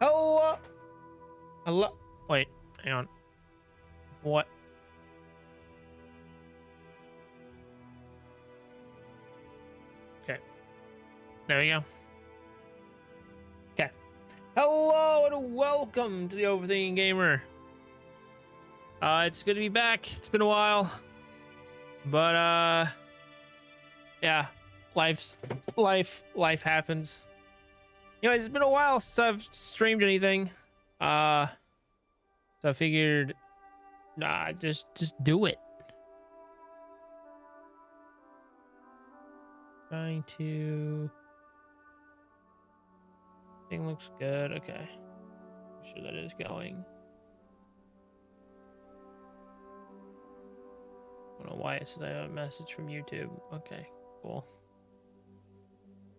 Hello. Hello. Wait, hang on. What? Okay. There we go. Okay. Hello and welcome to the Overthinking Gamer. It's good to be back. It's been a while. But yeah, life happens. Anyways, it's been a while since I've streamed anything. So I figured, nah, just do it. Trying to. Thing looks good. Okay, I'm sure that is going. I don't know why it says I have a message from YouTube. Okay, cool.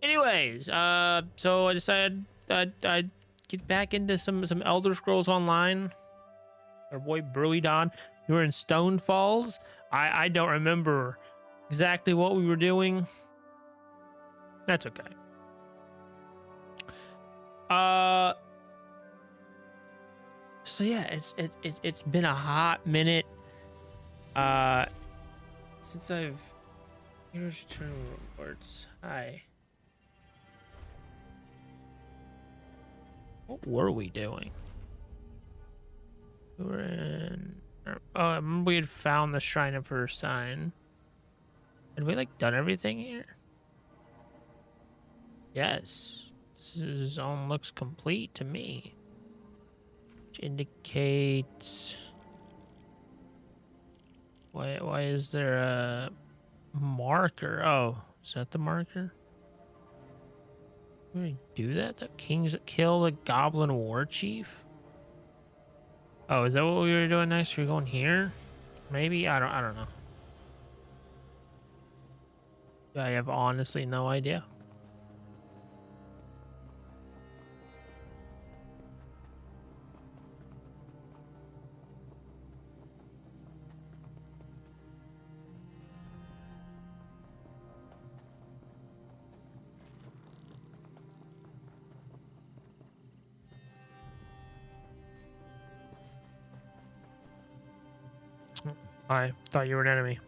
Anyways, so I decided I'd get back into some Elder Scrolls Online. Our boy Brewy Don. We were in Stone Falls. I don't remember exactly what we were doing. That's okay. So yeah, it's been a hot minute. Since I've here's return reports. Hi. What were we doing? We were in. Oh, I remember we had found the Shrine of Her sign. Had we like done everything here? Yes. This zone looks complete to me. Which indicates. Why is there a marker? Oh, is that the marker? Did we do that? The kings that kill the goblin war chief? Oh, is that what we were doing next? We're going here? Maybe? I don't know. I have honestly no idea. I thought you were an enemy.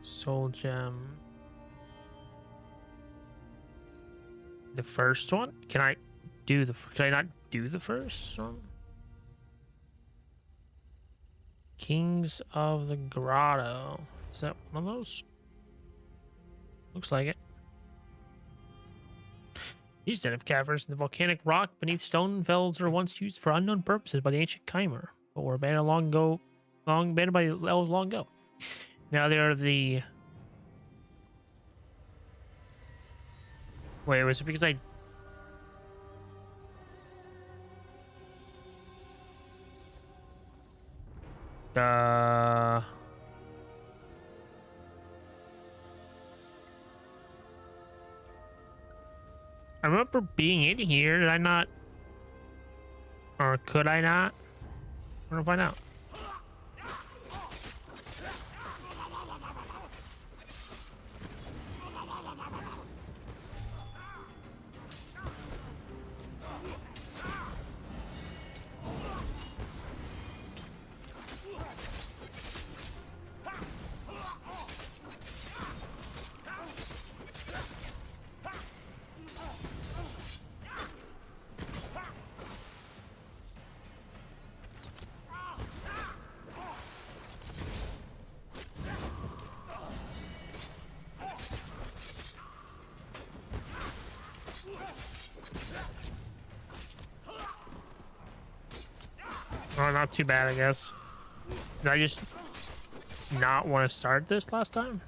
Soul gem. The first one? Can I not do the first one? Kings of the Grotto. Is that one of those? Looks like it. These den of caverns in the volcanic rock beneath stone fells were once used for unknown purposes by the ancient Chimer, but were abandoned abandoned by the elves long ago. Now they are the. Wait, was it because I? I remember being in here. Did I not? Or could I not? I want to find out. Oh, not too bad, I guess. Did I just not want to start this last time?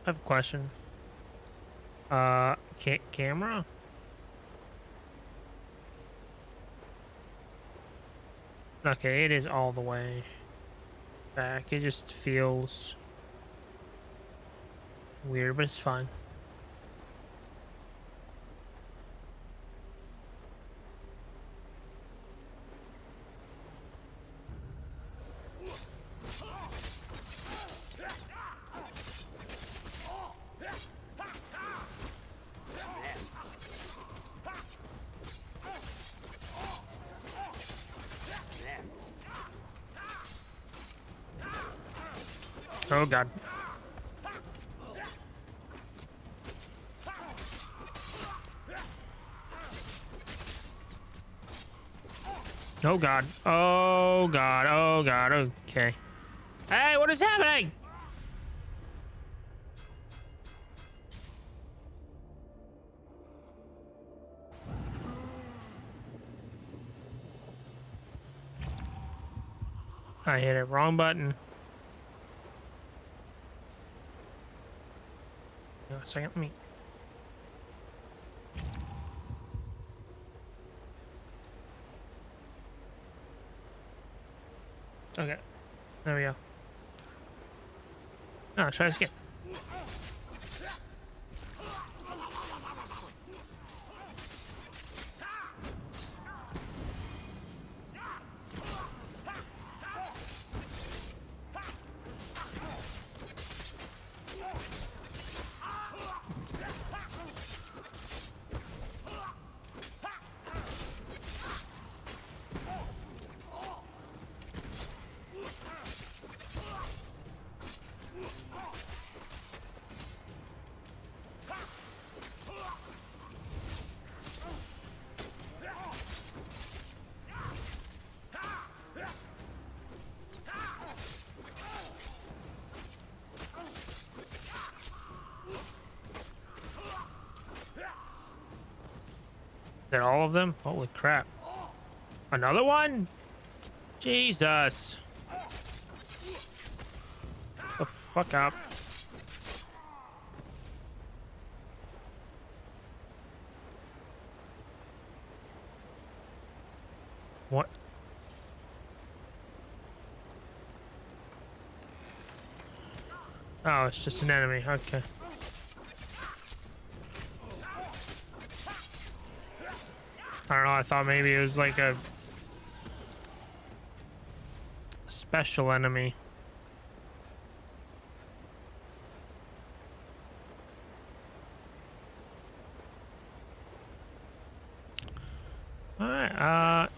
I have a question. Camera? Okay, it is all the way back. It just feels weird, but it's fine. Oh god. Oh god. Oh god. Oh god. Okay. Hey, what is happening? I hit it. Wrong button. Wait a second. Let me. Okay. There we go. Oh, try this again. Is that all of them? Holy crap. Another one? Jesus. The fuck up. What? Oh, it's just an enemy. Okay. I don't know, I thought maybe it was like a special enemy. Alright,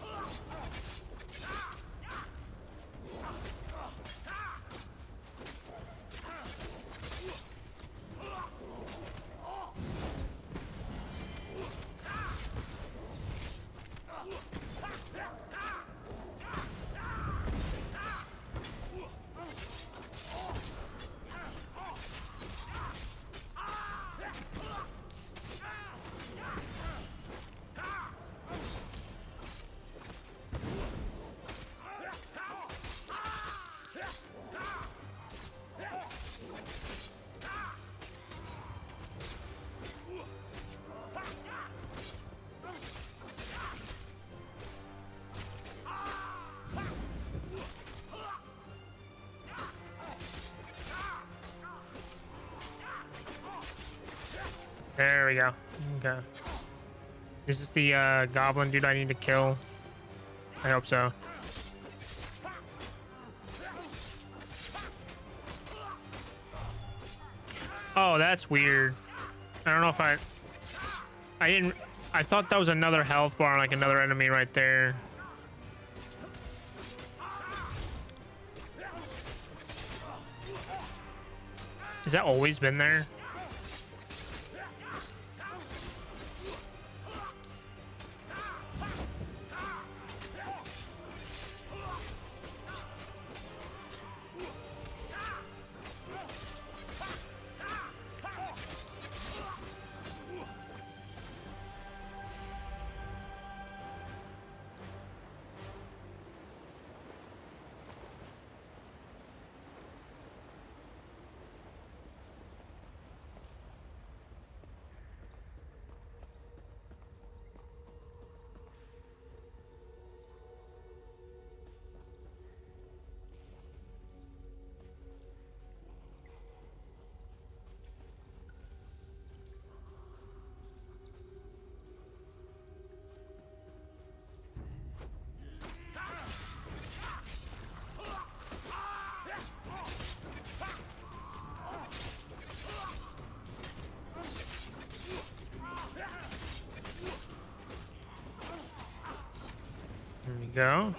there we go. Okay. This is the goblin dude I need to kill. I hope so. Oh, that's weird. I don't know if I didn't. I thought that was another health bar, like another enemy right there. Has that always been there? There we go.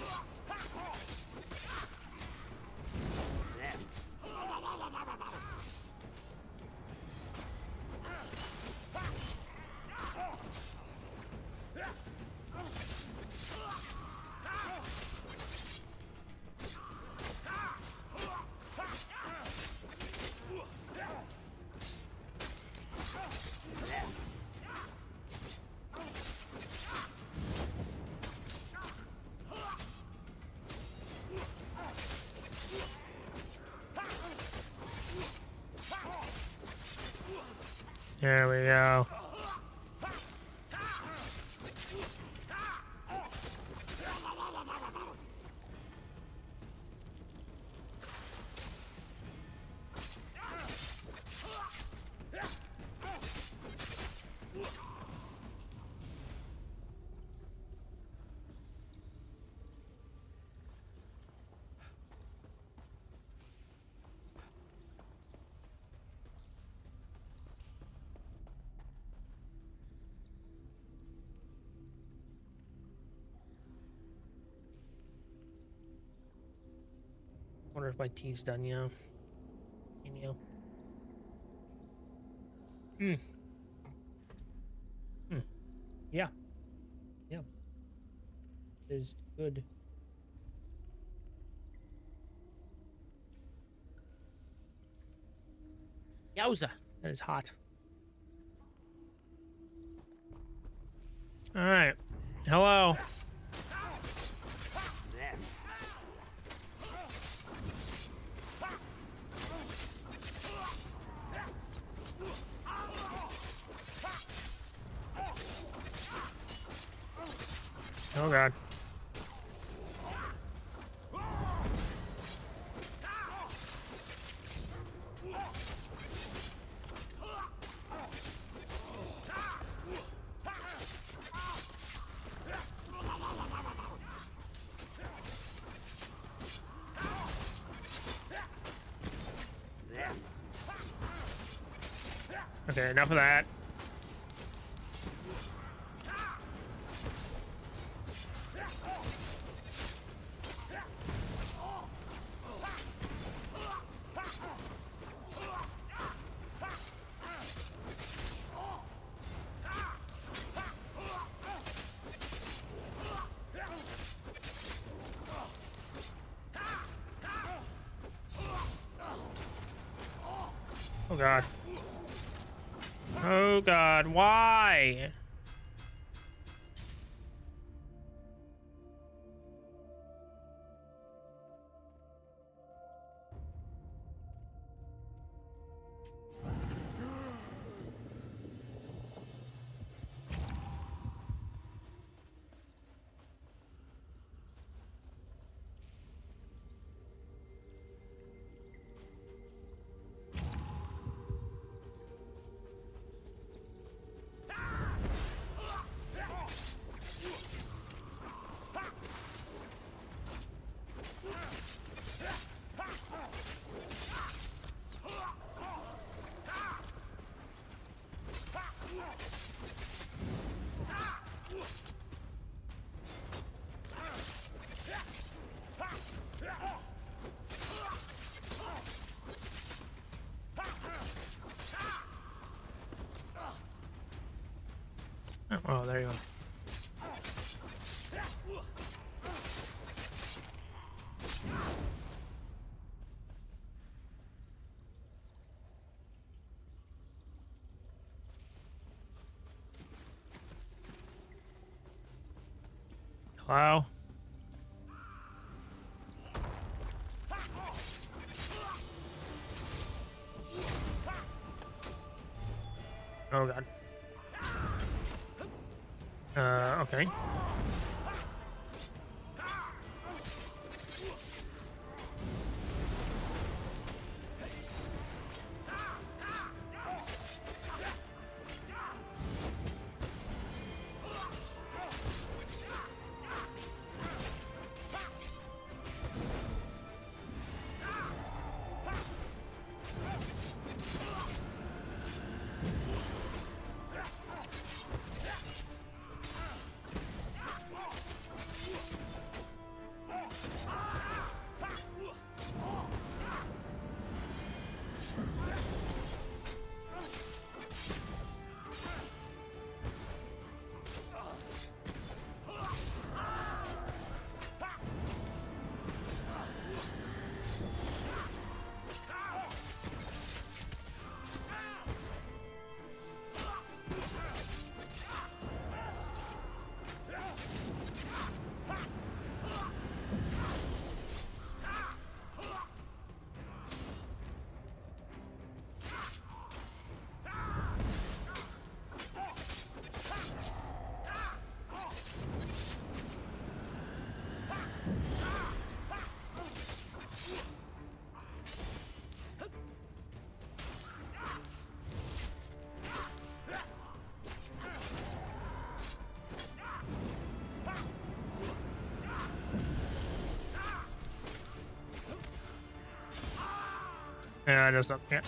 There we go. Wonder if my tea's done, you know. Yeah. Yeah. Is good. Yowza. That is hot. All right. Hello. Oh god. Okay, enough of that. Oh god. Oh god, why? Oh, there you are. Hello? Oh god. Okay. Yeah, I just don't. Yeah.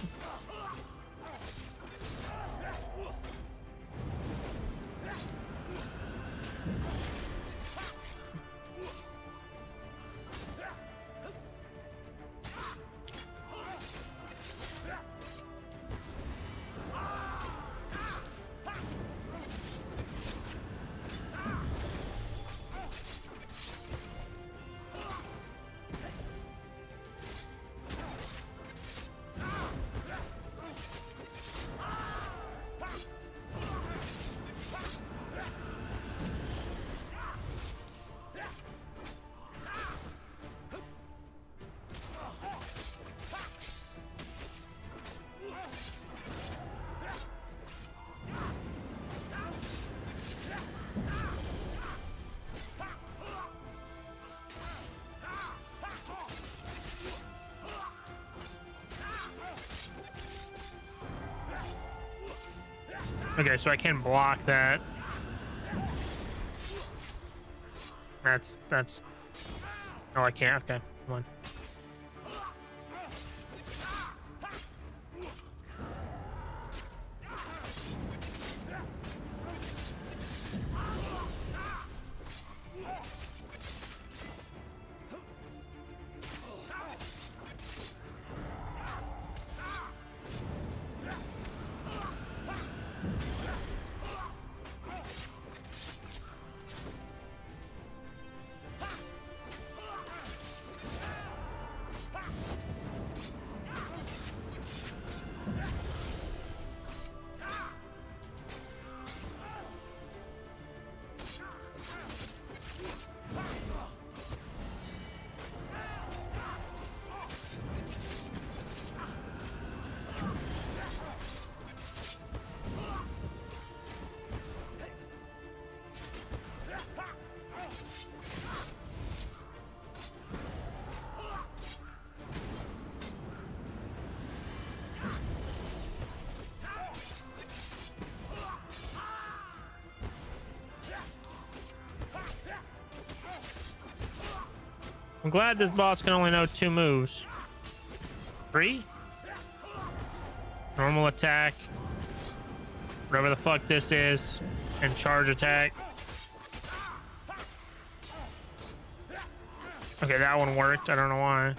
Okay, so I can block that. That's. Oh, I can't. Okay, come on. I'm glad this boss can only know 2 moves. 3? Normal attack. Whatever the fuck this is. And charge attack. Okay, that one worked. I don't know why.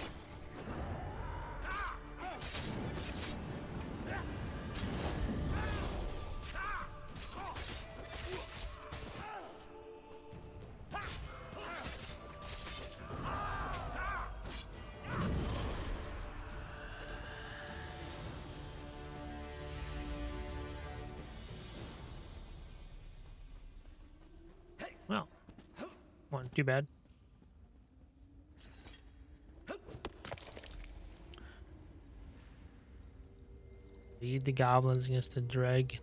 Well, wasn't too bad. Lead the goblins against the dreg.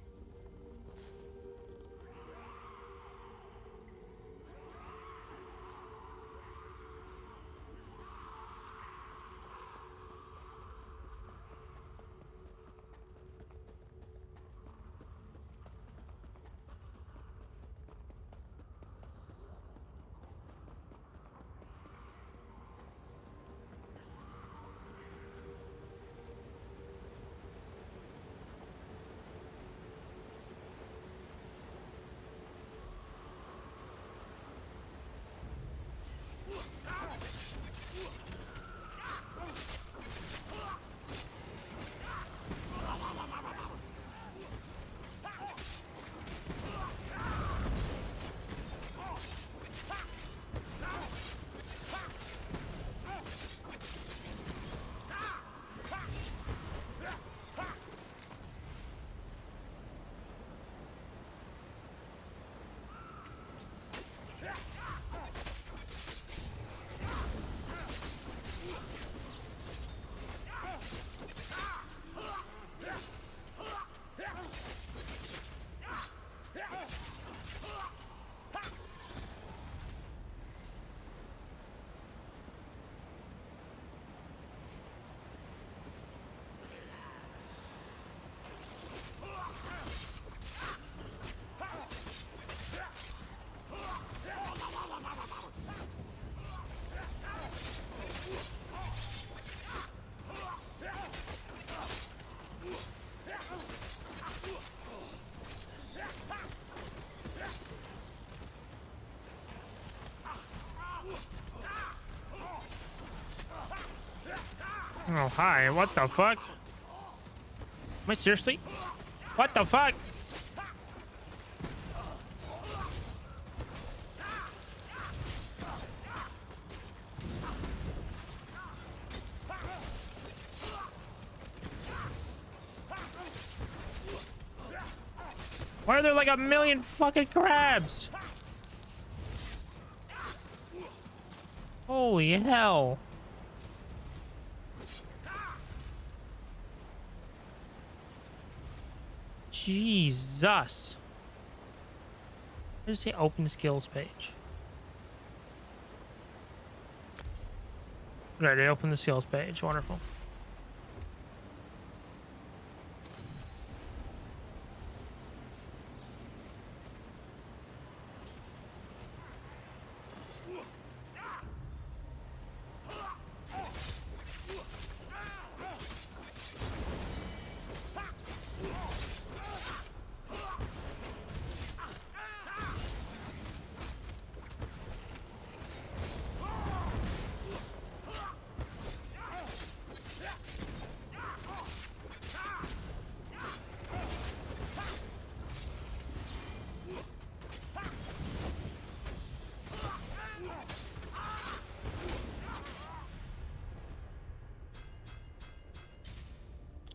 Oh, hi. What the fuck? Am I seriously? What the fuck? Why are there like a million fucking crabs? Holy hell. Jesus. Where does it say open skills page? Right, they open the skills page. Wonderful.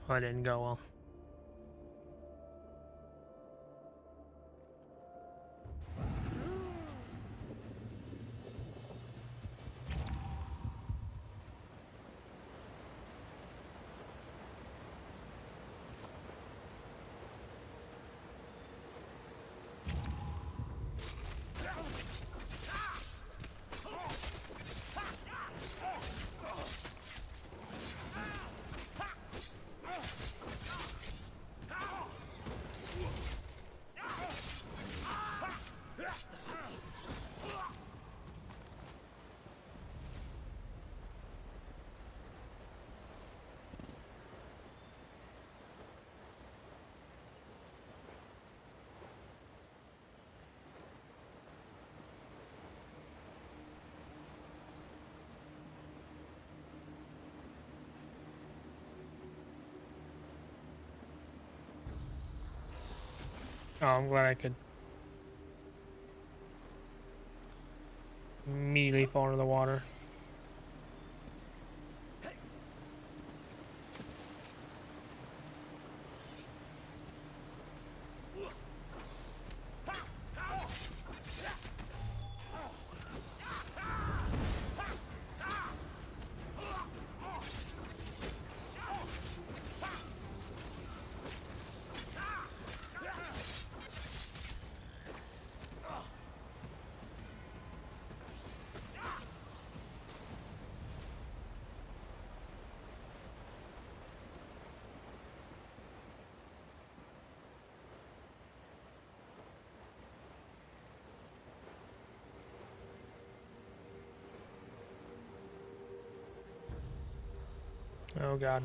Oh, I didn't go well. Oh, I'm glad I could immediately fall into the water. Oh god.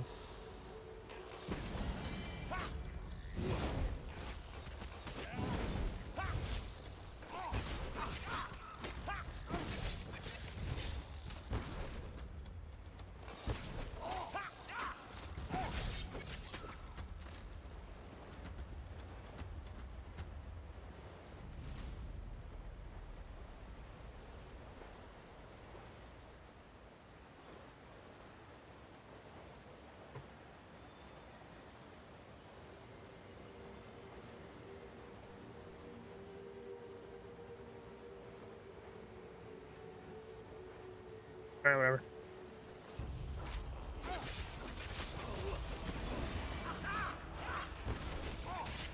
Alright, whatever.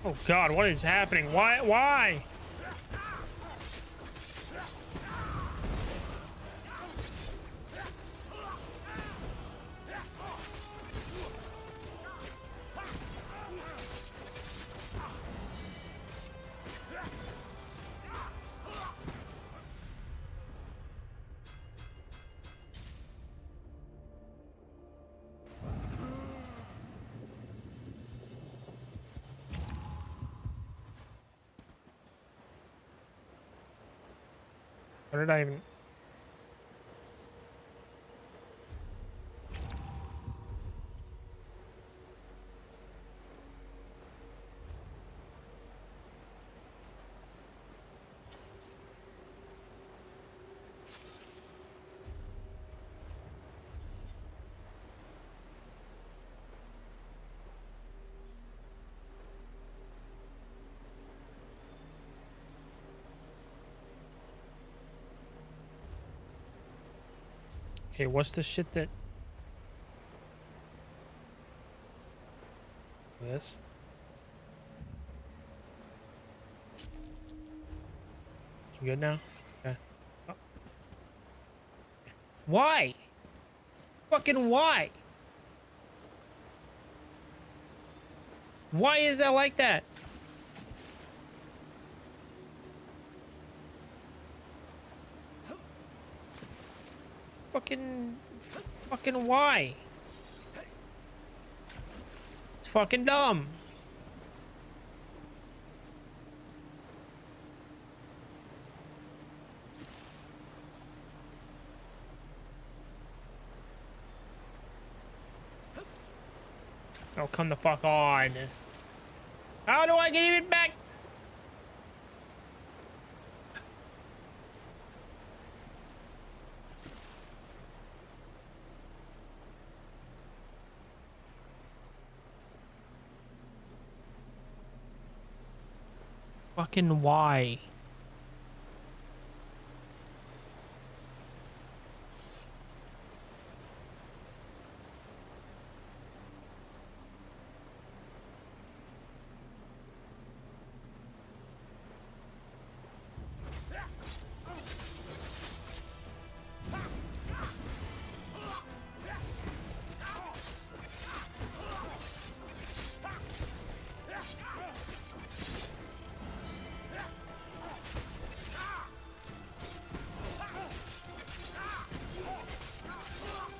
Oh god, what is happening? Why? What did I even... Okay, what's the shit that... This? You good now? Okay. Oh. Why? Fucking why? Why is that like that? Fucking why? It's fucking dumb. Oh, come the fuck on. How do I get it back? Fucking why?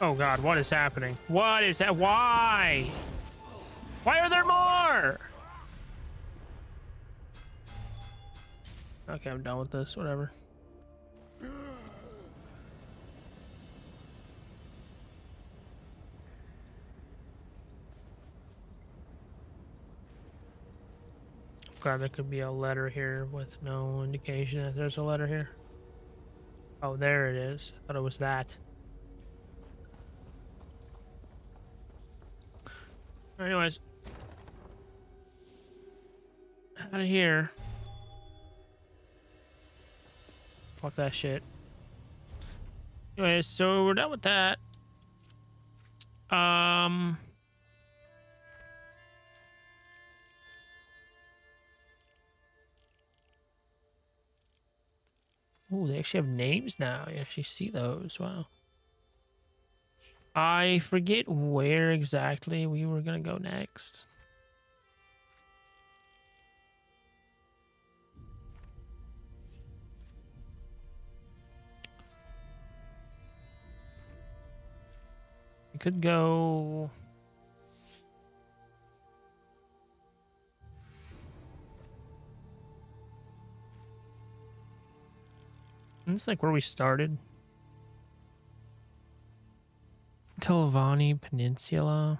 Oh god, what is happening? What is that? Why? Why are there more? Okay, I'm done with this. Whatever. Glad there could be a letter here with no indication that there's a letter here. Oh, there it is. I thought it was that. Anyways. Out of here. Fuck that shit. Anyways, so we're done with that. Oh, they actually have names now. You actually see those. Wow. I forget where exactly we were gonna go next. We could go... It's like where we started. Telvanni Peninsula.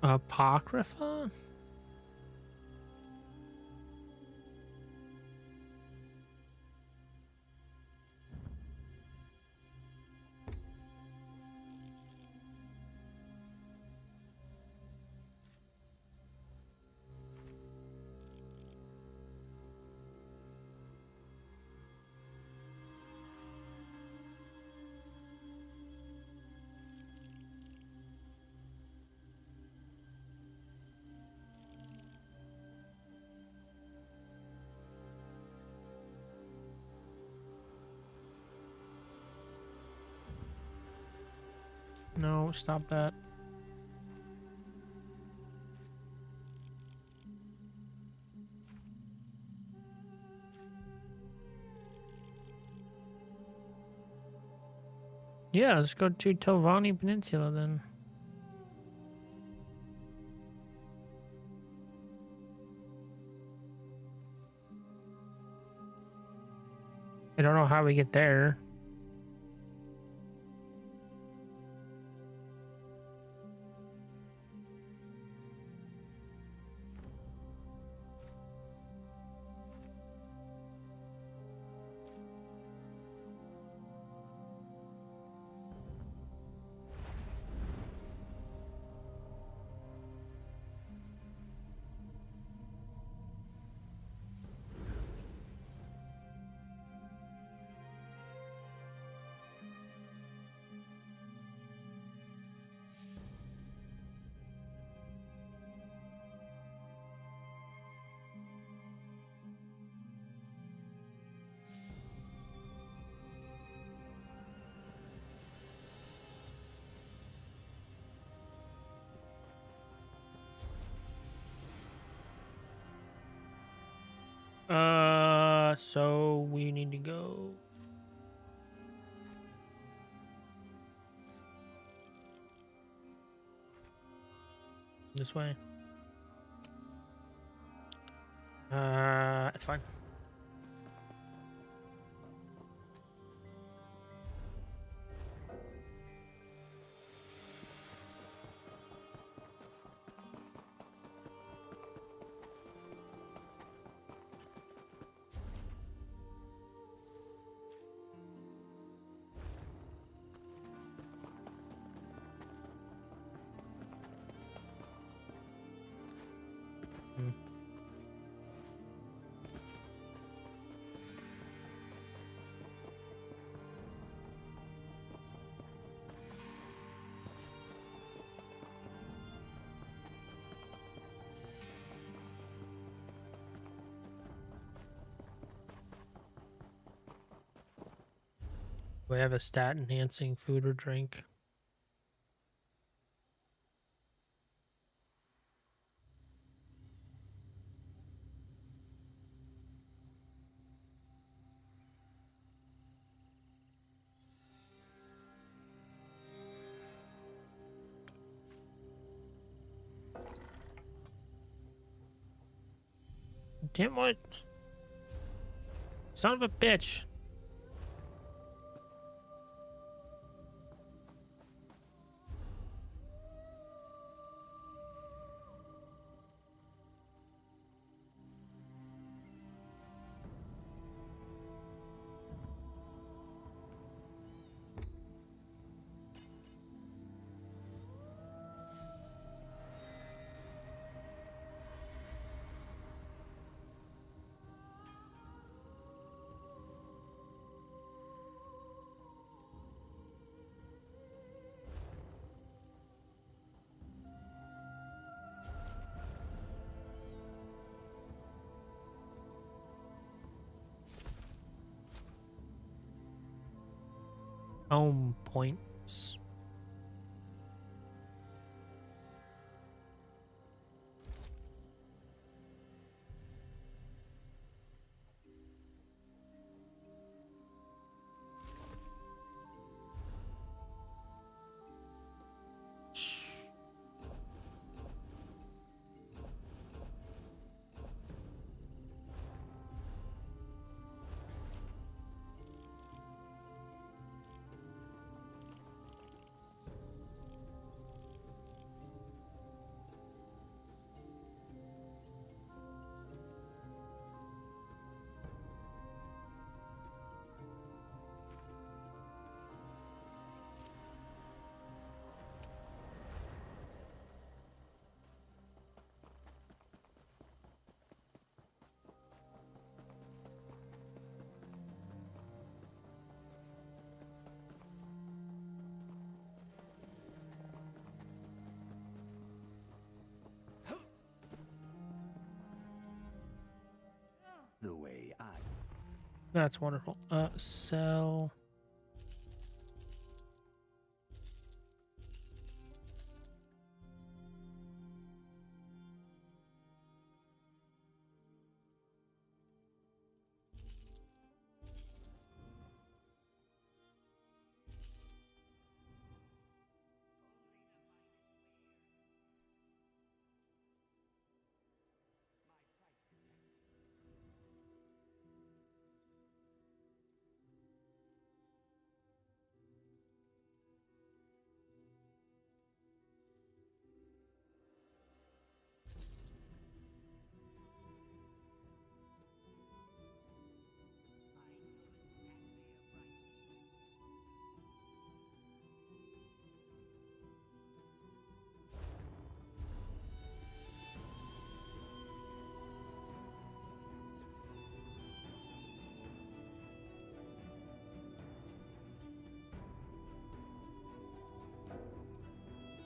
Apocrypha? No, stop that. Yeah, let's go to Telvanni Peninsula then. I don't know how we get there. So we need to go this way. It's fine. Do I have a stat enhancing food or drink? Damn what? Son of a bitch. Home points. The way I. That's wonderful. Sell.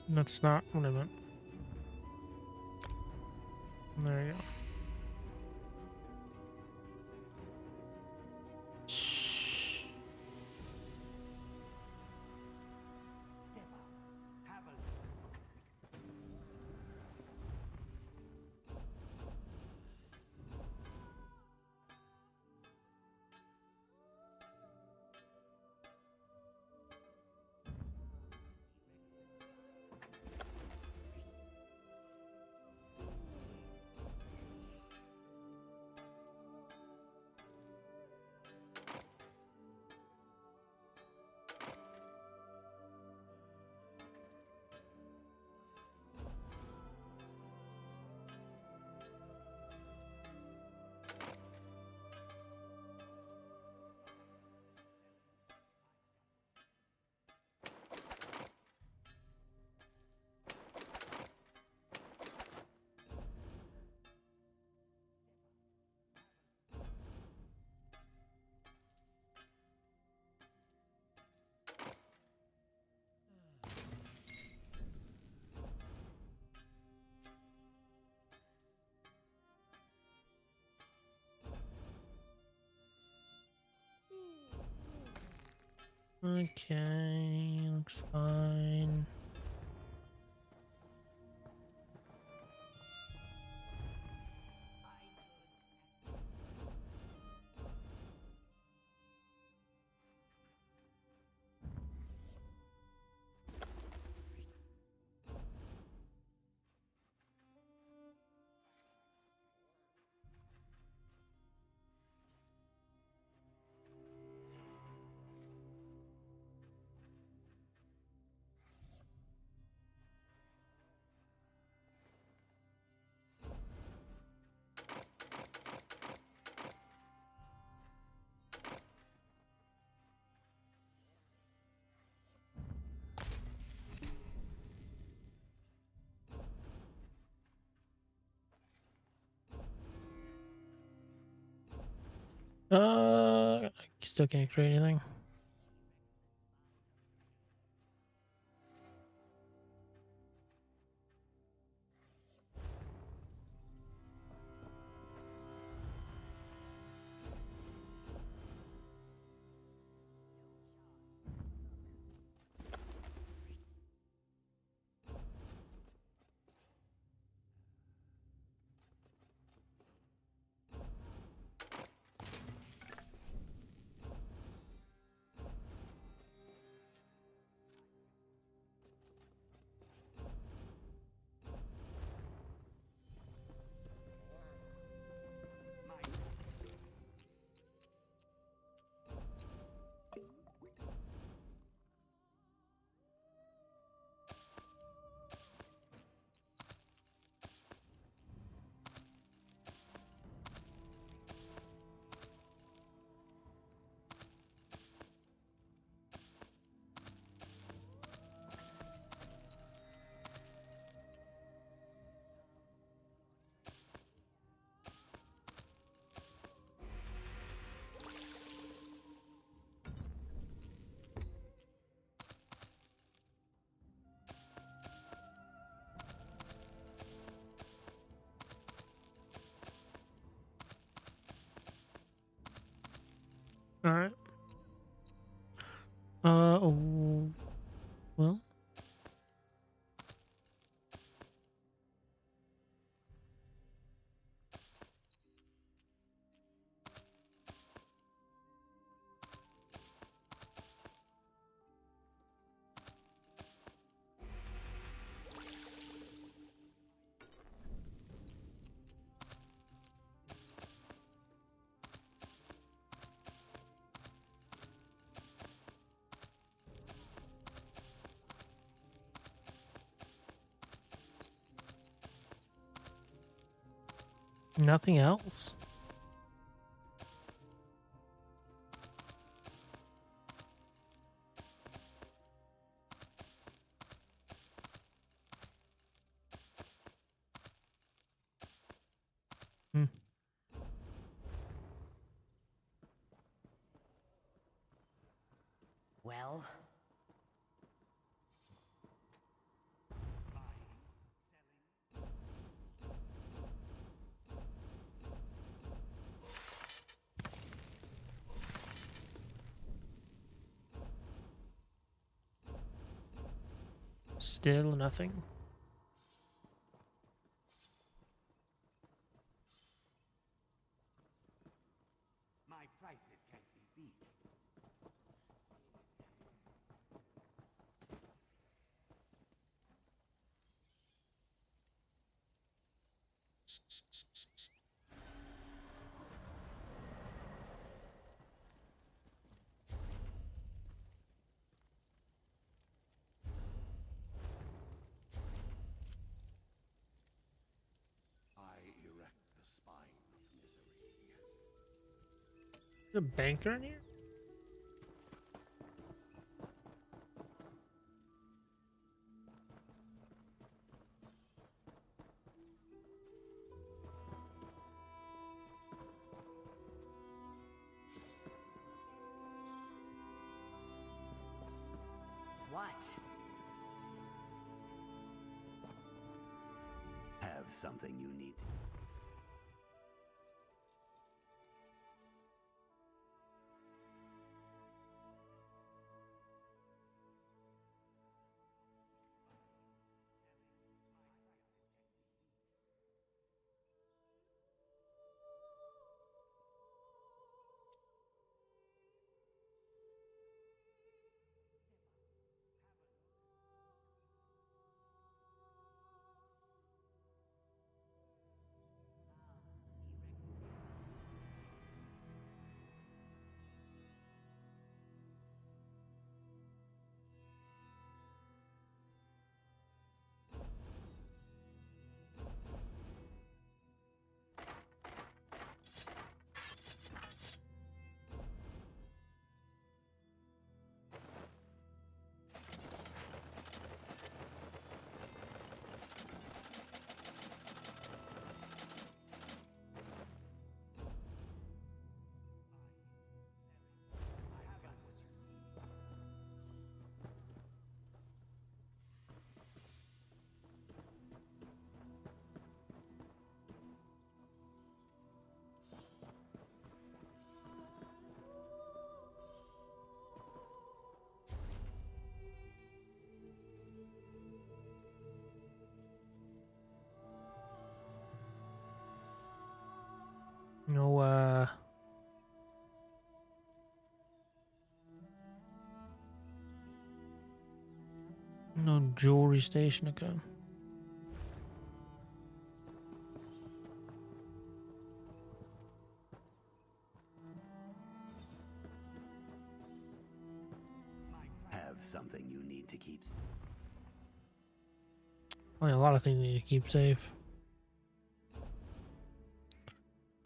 That's not what I meant. There you go. Step up. Have a look. Okay, looks fine. I still can't create anything. All right. Oh, well. Nothing else? Hmm. Well, Still nothing. My prices can't be beat. I erect the spine of misery. There's a banker in here? what? Have something you need. jewelry station. Okay. Have something you need to keep. Only a lot of things you need to keep safe.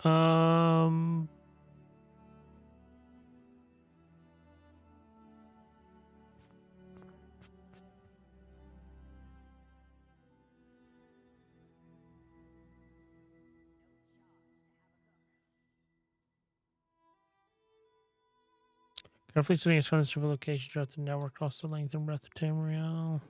Um. Carefully setting its phone server location throughout the network across the length and breadth of Tamriel.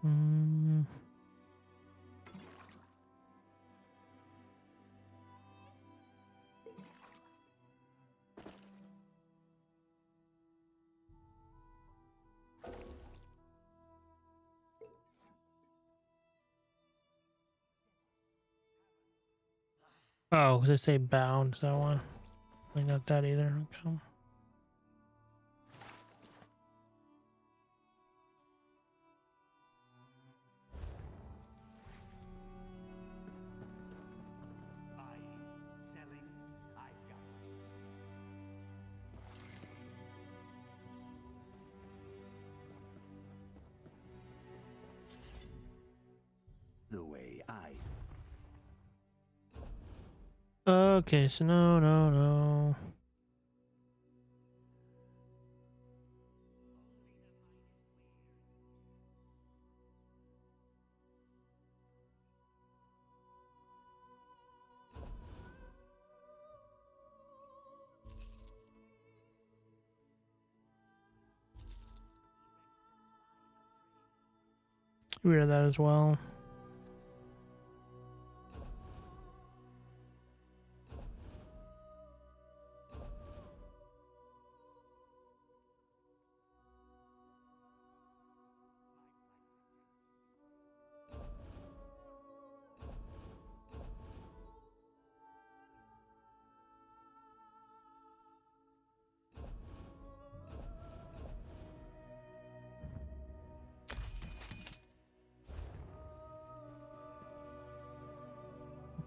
Mm. Oh, because I say bound, so I want. Not that either. Okay. The way I. Okay, so no. Get rid of that as well.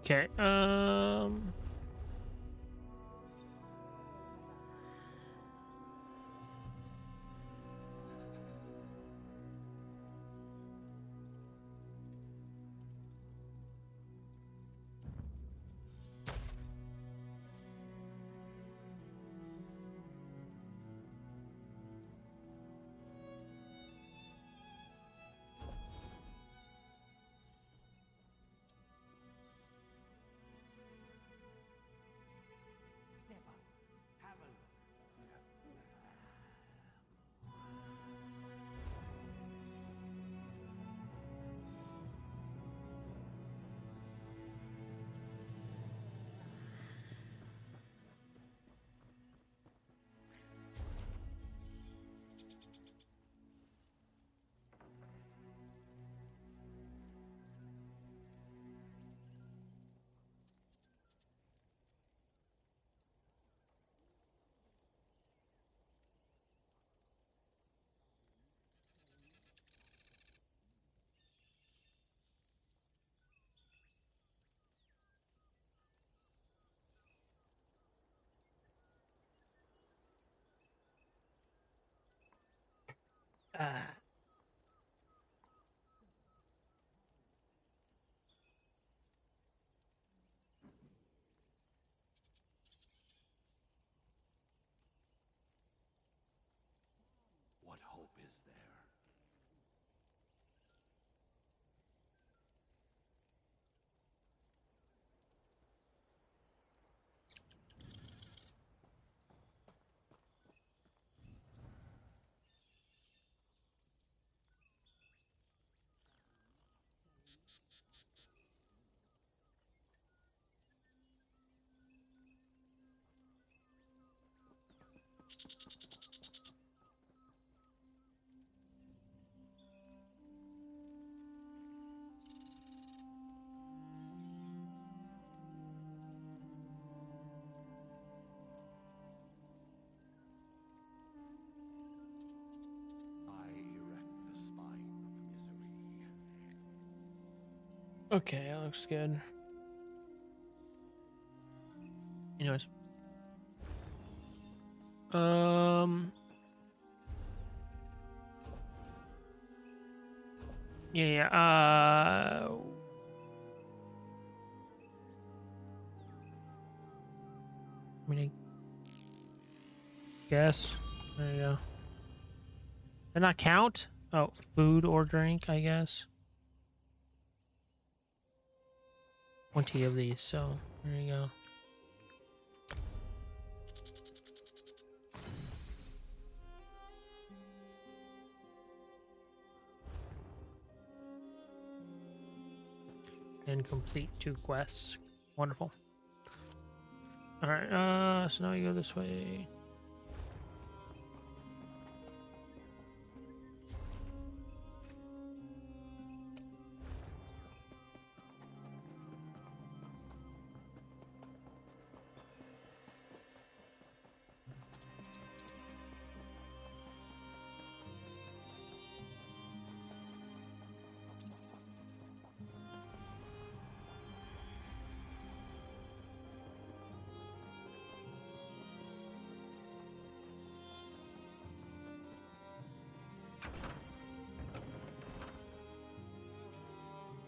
Okay. What hope is there? Okay, that looks good. Anyways. Yeah, I mean, I guess. There you go. Did not count? Oh, food or drink, I guess. 20 of these, so there you go. And complete 2 quests. Wonderful. Alright, so now you go this way.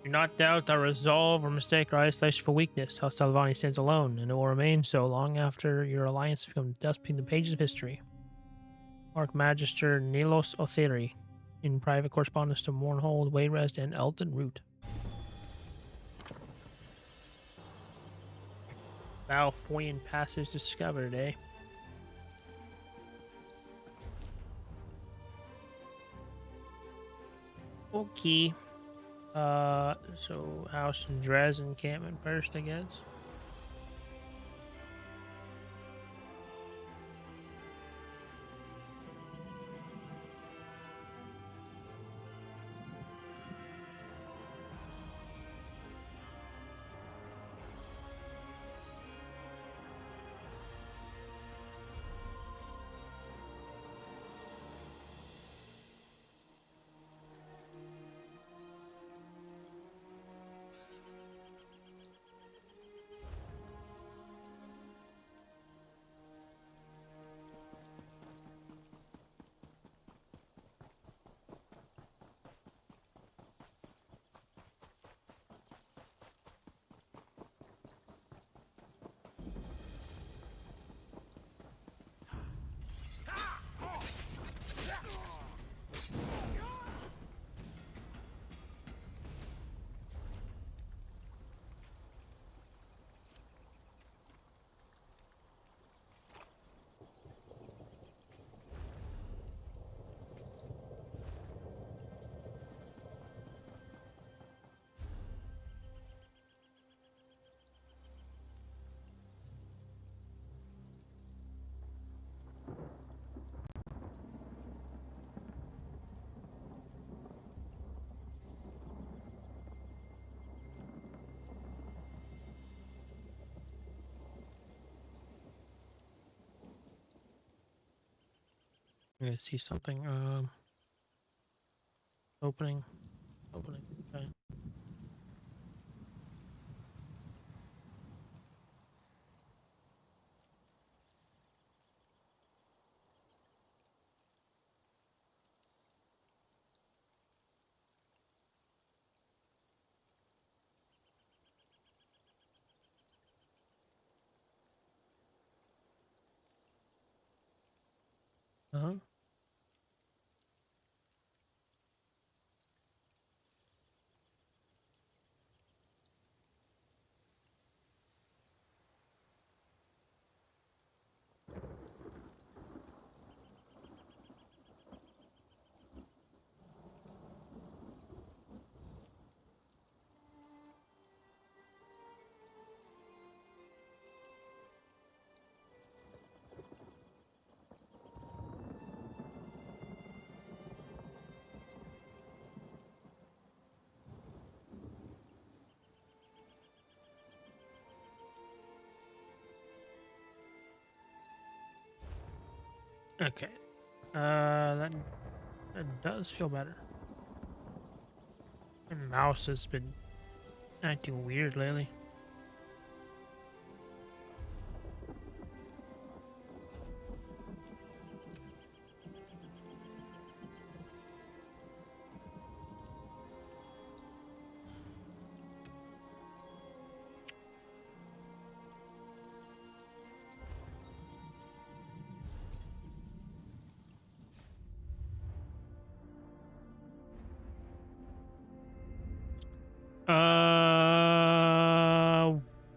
Do not doubt our resolve or mistake our isolation for weakness. How Salvani stands alone, and it will remain so long after your alliance becomes dust between the pages of history. Archmagister Nilos Otheri, in private correspondence to Mournhold, Wayrest, and Elden Root. Balfoyan passage discovered, eh? Okay. So House and Drez encampment first, I guess. I'm gonna see something. Opening. Okay. Uh-huh. Okay. That does feel better. My mouse has been Acting weird lately.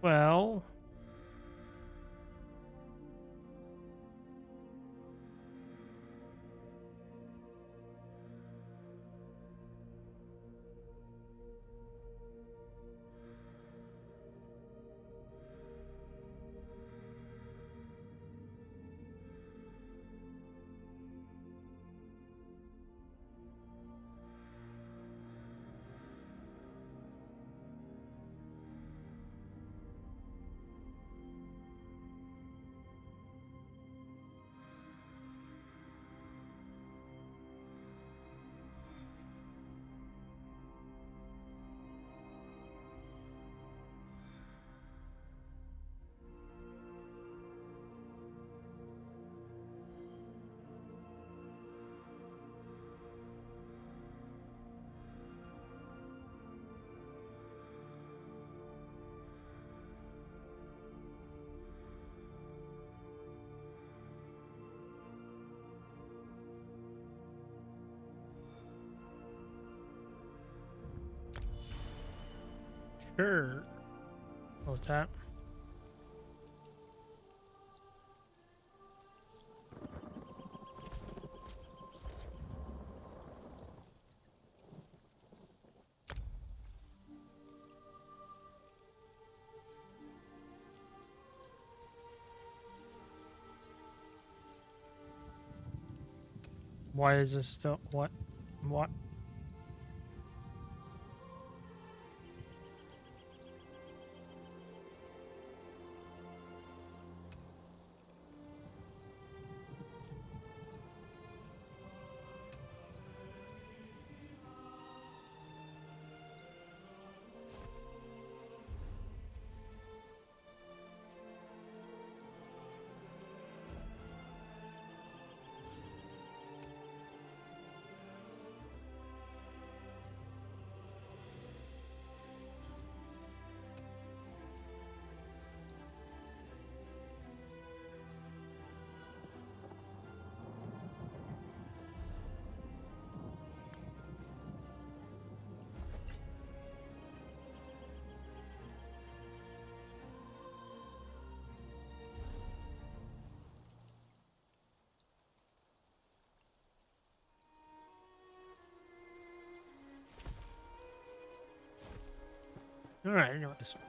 Well. Sure. What's that? Why is this still what? What? All right, I know what this one.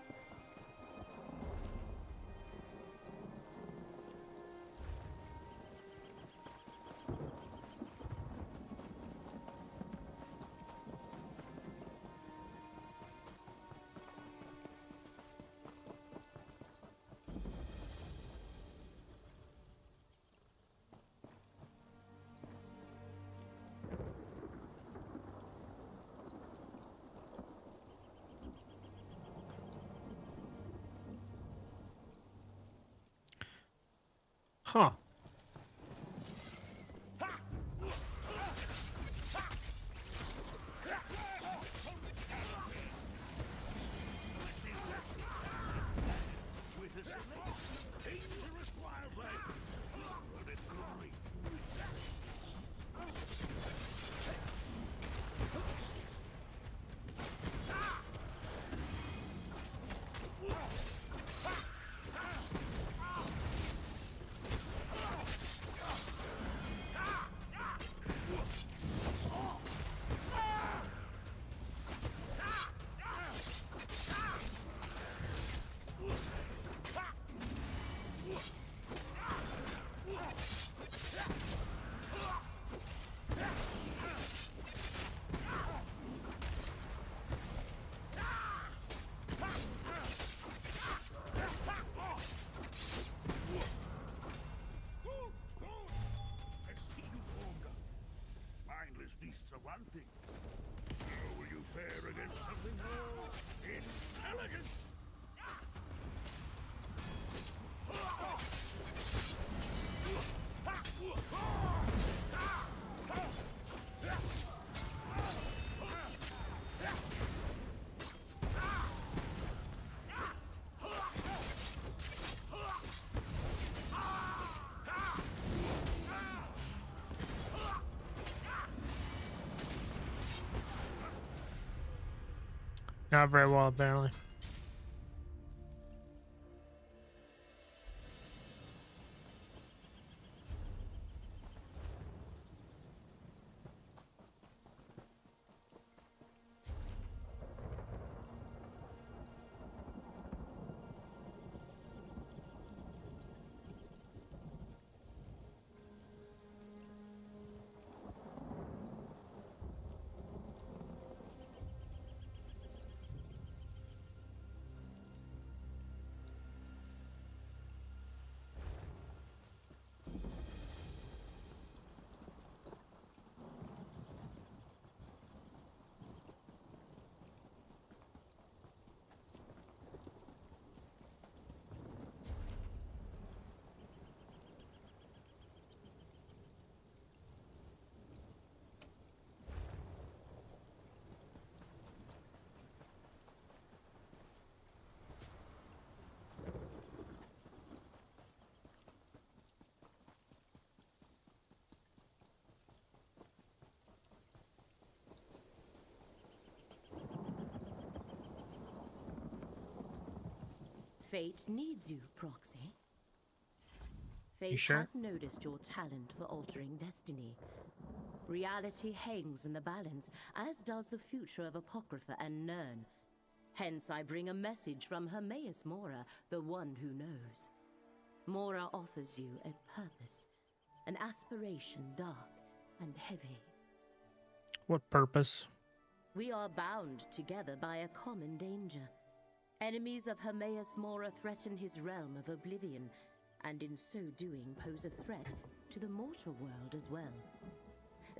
Huh. Not very well, apparently. Fate needs you, Proxy. Fate sure? has noticed your talent for altering destiny. Reality hangs in the balance, as does the future of Apocrypha and Nern. Hence I bring a message from Hermaeus Mora, the one who knows. Mora offers you a purpose, an aspiration dark and heavy. What purpose? We are bound together by a common danger. Enemies of Hermaeus Mora threaten his realm of oblivion, and in so doing pose a threat to the mortal world as well.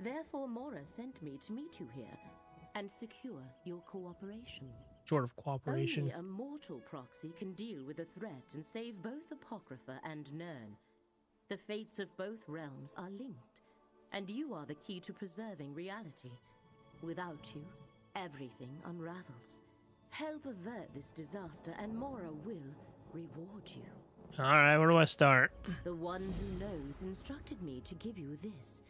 Therefore Mora sent me to meet you here, and secure your cooperation. Sort of cooperation. Only a mortal proxy can deal with the threat and save both Apocrypha and Nern. The fates of both realms are linked, and you are the key to preserving reality. Without you, everything unravels. Help avert this disaster, and Mora will reward you. Alright, where do I start? The one who knows instructed me to give you this.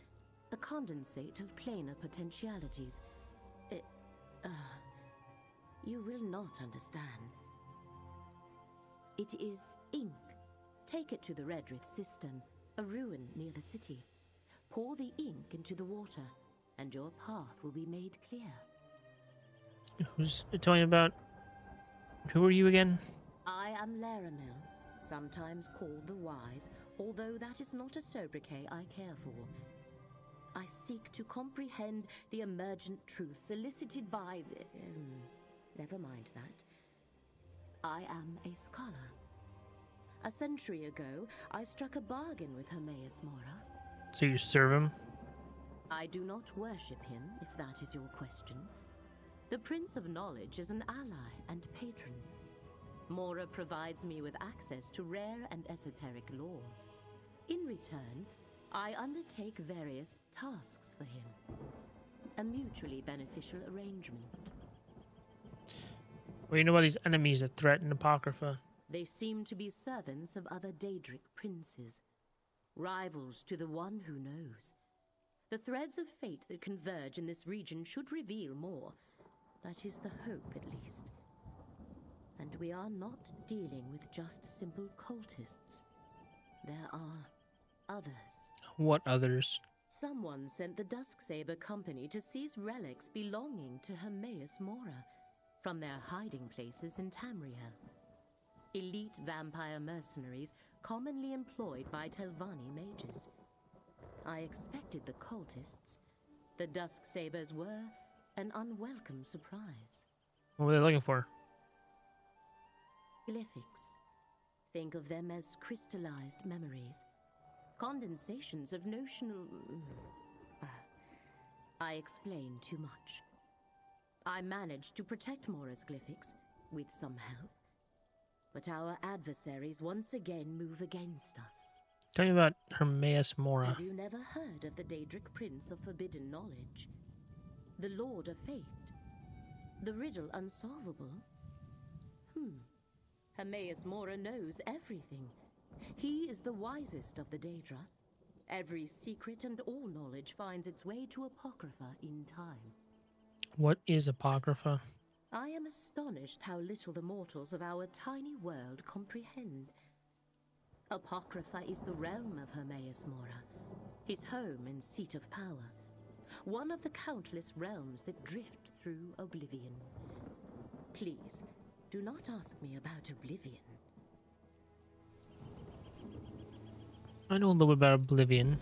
A condensate of planar potentialities. You will not understand. It is ink. Take it to the Redrith cistern, a ruin near the city. Pour the ink into the water, and your path will be made clear. Who's telling about? Who are you again? I am Laramil, sometimes called the Wise, although that is not a sobriquet I care for. I seek to comprehend the emergent truths elicited by the... never mind that. I am a scholar. A century ago, I struck a bargain with Hermaeus Mora. So you serve him? I do not worship him, if that is your question. The Prince of Knowledge is an ally and patron. Mora provides me with access to rare and esoteric lore. In return, I undertake various tasks for him. A mutually beneficial arrangement. What do you know about these enemies that threaten Apocrypha? They seem to be servants of other Daedric princes. Rivals to the one who knows. The threads of fate that converge in this region should reveal more. That is the hope, at least. And we are not dealing with just simple cultists. There are others. What others? Someone sent the Dusksaber Company to seize relics belonging to Hermaeus Mora from their hiding places in Tamriel. Elite vampire mercenaries commonly employed by Telvanni mages. I expected the cultists. The Dusksabers were an unwelcome surprise. What were they looking for? Glyphics. Think of them as crystallized memories. Condensations of notional... I explain too much. I managed to protect Mora's glyphics, with some help. But our adversaries once again move against us. Tell me about Hermaeus Mora. Have you never heard of the Daedric Prince of Forbidden Knowledge? The Lord of Fate? The riddle unsolvable? Hermaeus Mora knows everything. He is the wisest of the Daedra. Every secret and all knowledge finds its way to Apocrypha in time. What is Apocrypha? I am astonished how little the mortals of our tiny world comprehend. Apocrypha is the realm of Hermaeus Mora, his home and seat of power. One of the countless realms that drift through oblivion. Please, do not ask me about oblivion. I know a little bit about Oblivion.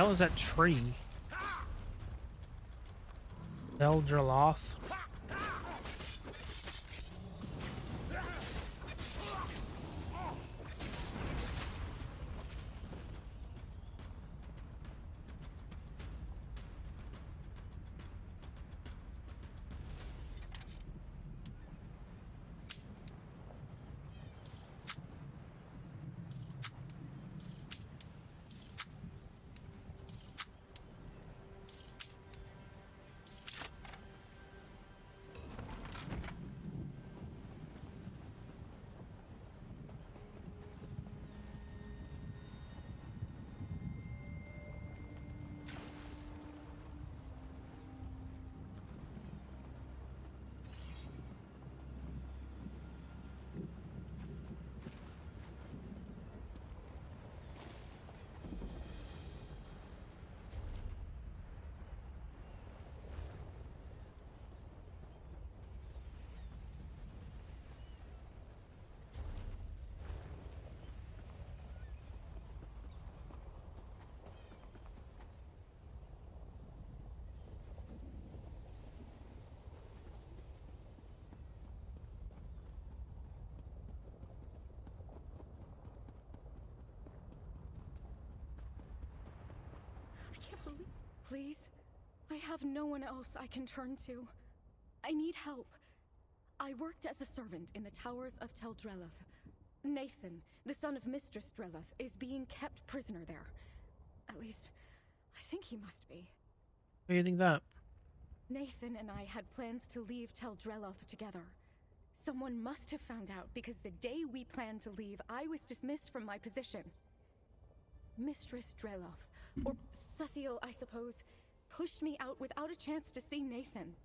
Hell is that tree? Eldraloth. please. I have no one else I can turn to. I need help. I worked as a servant in the towers of Tel Drelloth. Nathan, the son of Mistress Drelloth, is being kept prisoner there. At least, I think he must be. What do you think that? Nathan and I had plans to leave Tel Drelloth together. Someone must have found out because the day we planned to leave, I was dismissed from my position. Mistress Drelloth, or Sethiel, I suppose, pushed me out without a chance to see Nathan.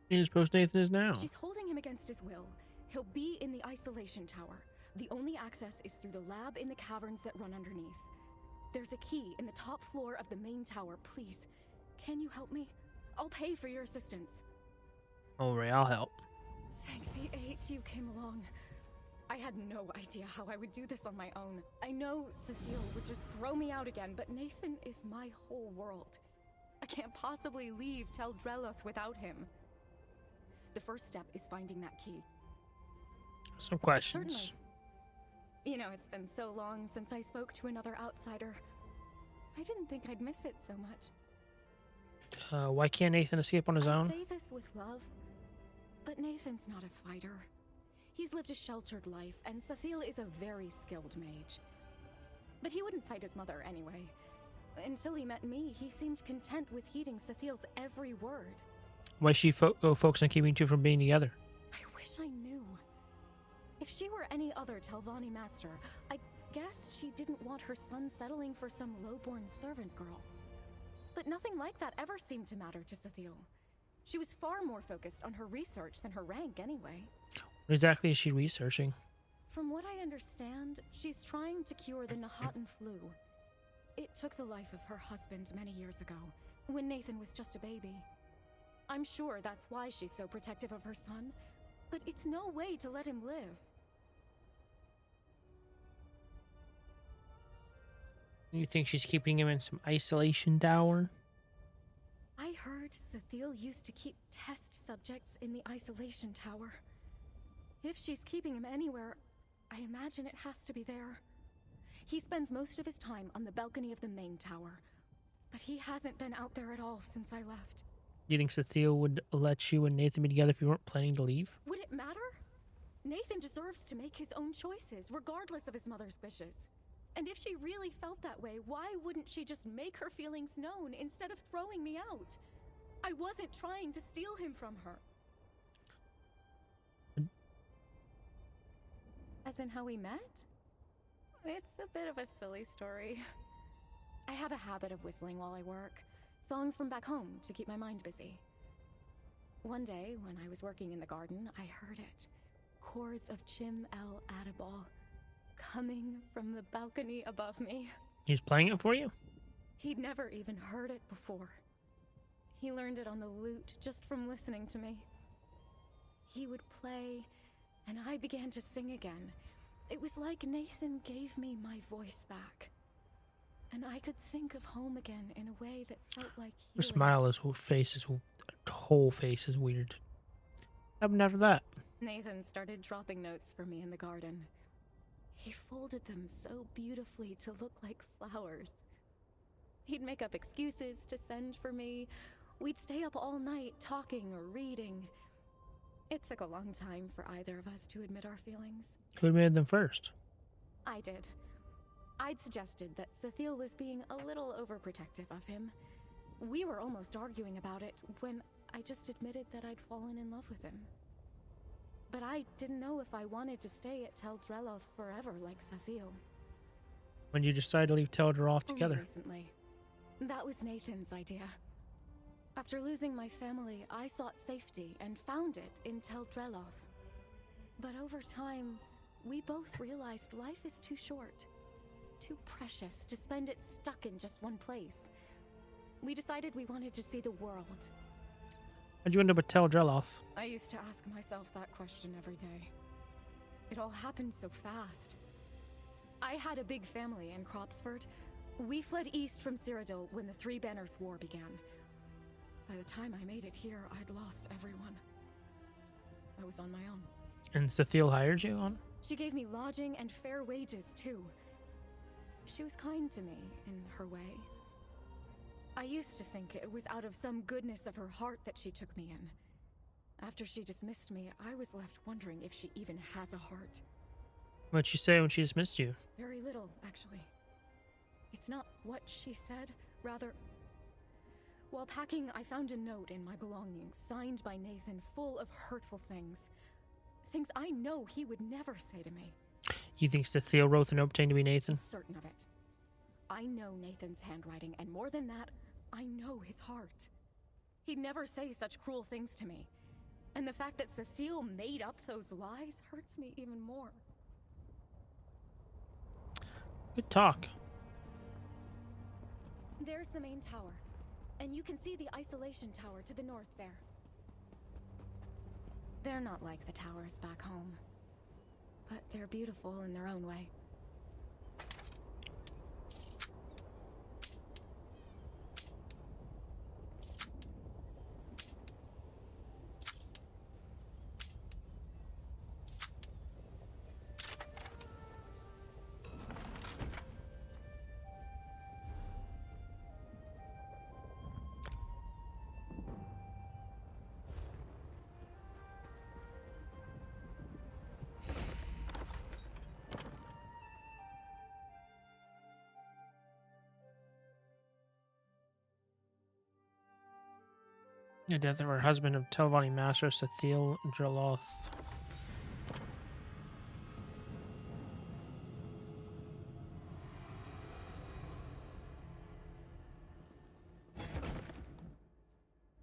You suppose Nathan is now? She's holding him against his will. He'll be in the isolation tower. The only access is through the lab in the caverns that run underneath. There's a key in the top floor of the main tower. Please, can you help me? I'll pay for your assistance. Alright, I'll help. Thank the 8 you came along. I had no idea how I would do this on my own. I know Sethiel would just throw me out again, but Nathan is my whole world. I can't possibly leave Tel Drelloth without him. The first step is finding that key. Some questions. Certainly. You know, it's been so long since I spoke to another outsider. I didn't think I'd miss it so much. Why can't Nathan escape on his own? I say this with love, but Nathan's not a fighter. He's lived a sheltered life, and Sethiel is a very skilled mage. But he wouldn't fight his mother anyway. Until he met me, he seemed content with heeding Sethiel's every word. Why she go focus on keeping you two from being together? I wish I knew. If she were any other Telvanni master, I guess she didn't want her son settling for some lowborn servant girl. But nothing like that ever seemed to matter to Sethiel. She was far more focused on her research than her rank anyway. What exactly is she researching? From what I understand, she's trying to cure the Nahatan flu. It took the life of her husband many years ago, when Nathan was just a baby. I'm sure that's why she's so protective of her son, but it's no way to let him live. You think she's keeping him in some isolation tower? I heard Sethiel used to keep test subjects in the isolation tower. If she's keeping him anywhere, I imagine it has to be there. He spends most of his time on the balcony of the main tower, but he hasn't been out there at all since I left. You think Sethiel would let you and Nathan be together if you weren't planning to leave? Would it matter? Nathan deserves to make his own choices, regardless of his mother's wishes. And if she really felt that way, why wouldn't she just make her feelings known instead of throwing me out? I wasn't trying to steal him from her. As in how we met? It's a bit of a silly story. I have a habit of whistling while I work. Songs from back home to keep my mind busy. One day, when I was working in the garden, I heard it. Chords of Chim El Adabal, coming from the balcony above me. He's playing it for you? He'd never even heard it before. He learned it on the lute just from listening to me. He would play, and I began to sing again. It was like Nathan gave me my voice back. And I could think of home again in a way that felt like healing. Her smile, his whole face is weird. What happened after that? Nathan started dropping notes for me in the garden. He folded them so beautifully to look like flowers. He'd make up excuses to send for me. We'd stay up all night talking or reading. It took a long time for either of us to admit our feelings. Who admitted them first? I did. I'd suggested that Sethiel was being a little overprotective of him. We were almost arguing about it when I just admitted that I'd fallen in love with him. But I didn't know if I wanted to stay at Tel Drelloth forever like Sethiel. When did you decide to leave Tel Drelloth together? Only recently. That was Nathan's idea. After losing my family, I sought safety and found it in Tel Drelloth. But over time, we both realized life is too short. Too precious to spend it stuck in just one place. We decided we wanted to see the world. How'd you end up at Tel Drelloth? I used to ask myself that question every day. It all happened so fast. I had a big family in Cropsford. We fled east from Cyrodiil when the Three Banners War began. By the time I made it here, I'd lost everyone. I was on my own. And Sethiel hired you on? She gave me lodging and fair wages, too. She was kind to me in her way. I used to think it was out of some goodness of her heart that she took me in. After she dismissed me, I was left wondering if she even has a heart. What'd she say when she dismissed you? Very little, actually. It's not what she said, rather... While packing, I found a note in my belongings, signed by Nathan, full of hurtful things. Things I know he would never say to me. You think Cecile wrote the note pretending to be Nathan? Certain of it. I know Nathan's handwriting, and more than that, I know his heart. He'd never say such cruel things to me. And the fact that Cecile made up those lies hurts me even more. Good talk. There's the main tower. And you can see the isolation tower to the north there. They're not like the towers back home. But they're beautiful in their own way. The death of her husband of Telvanni master Cecile Gerloth.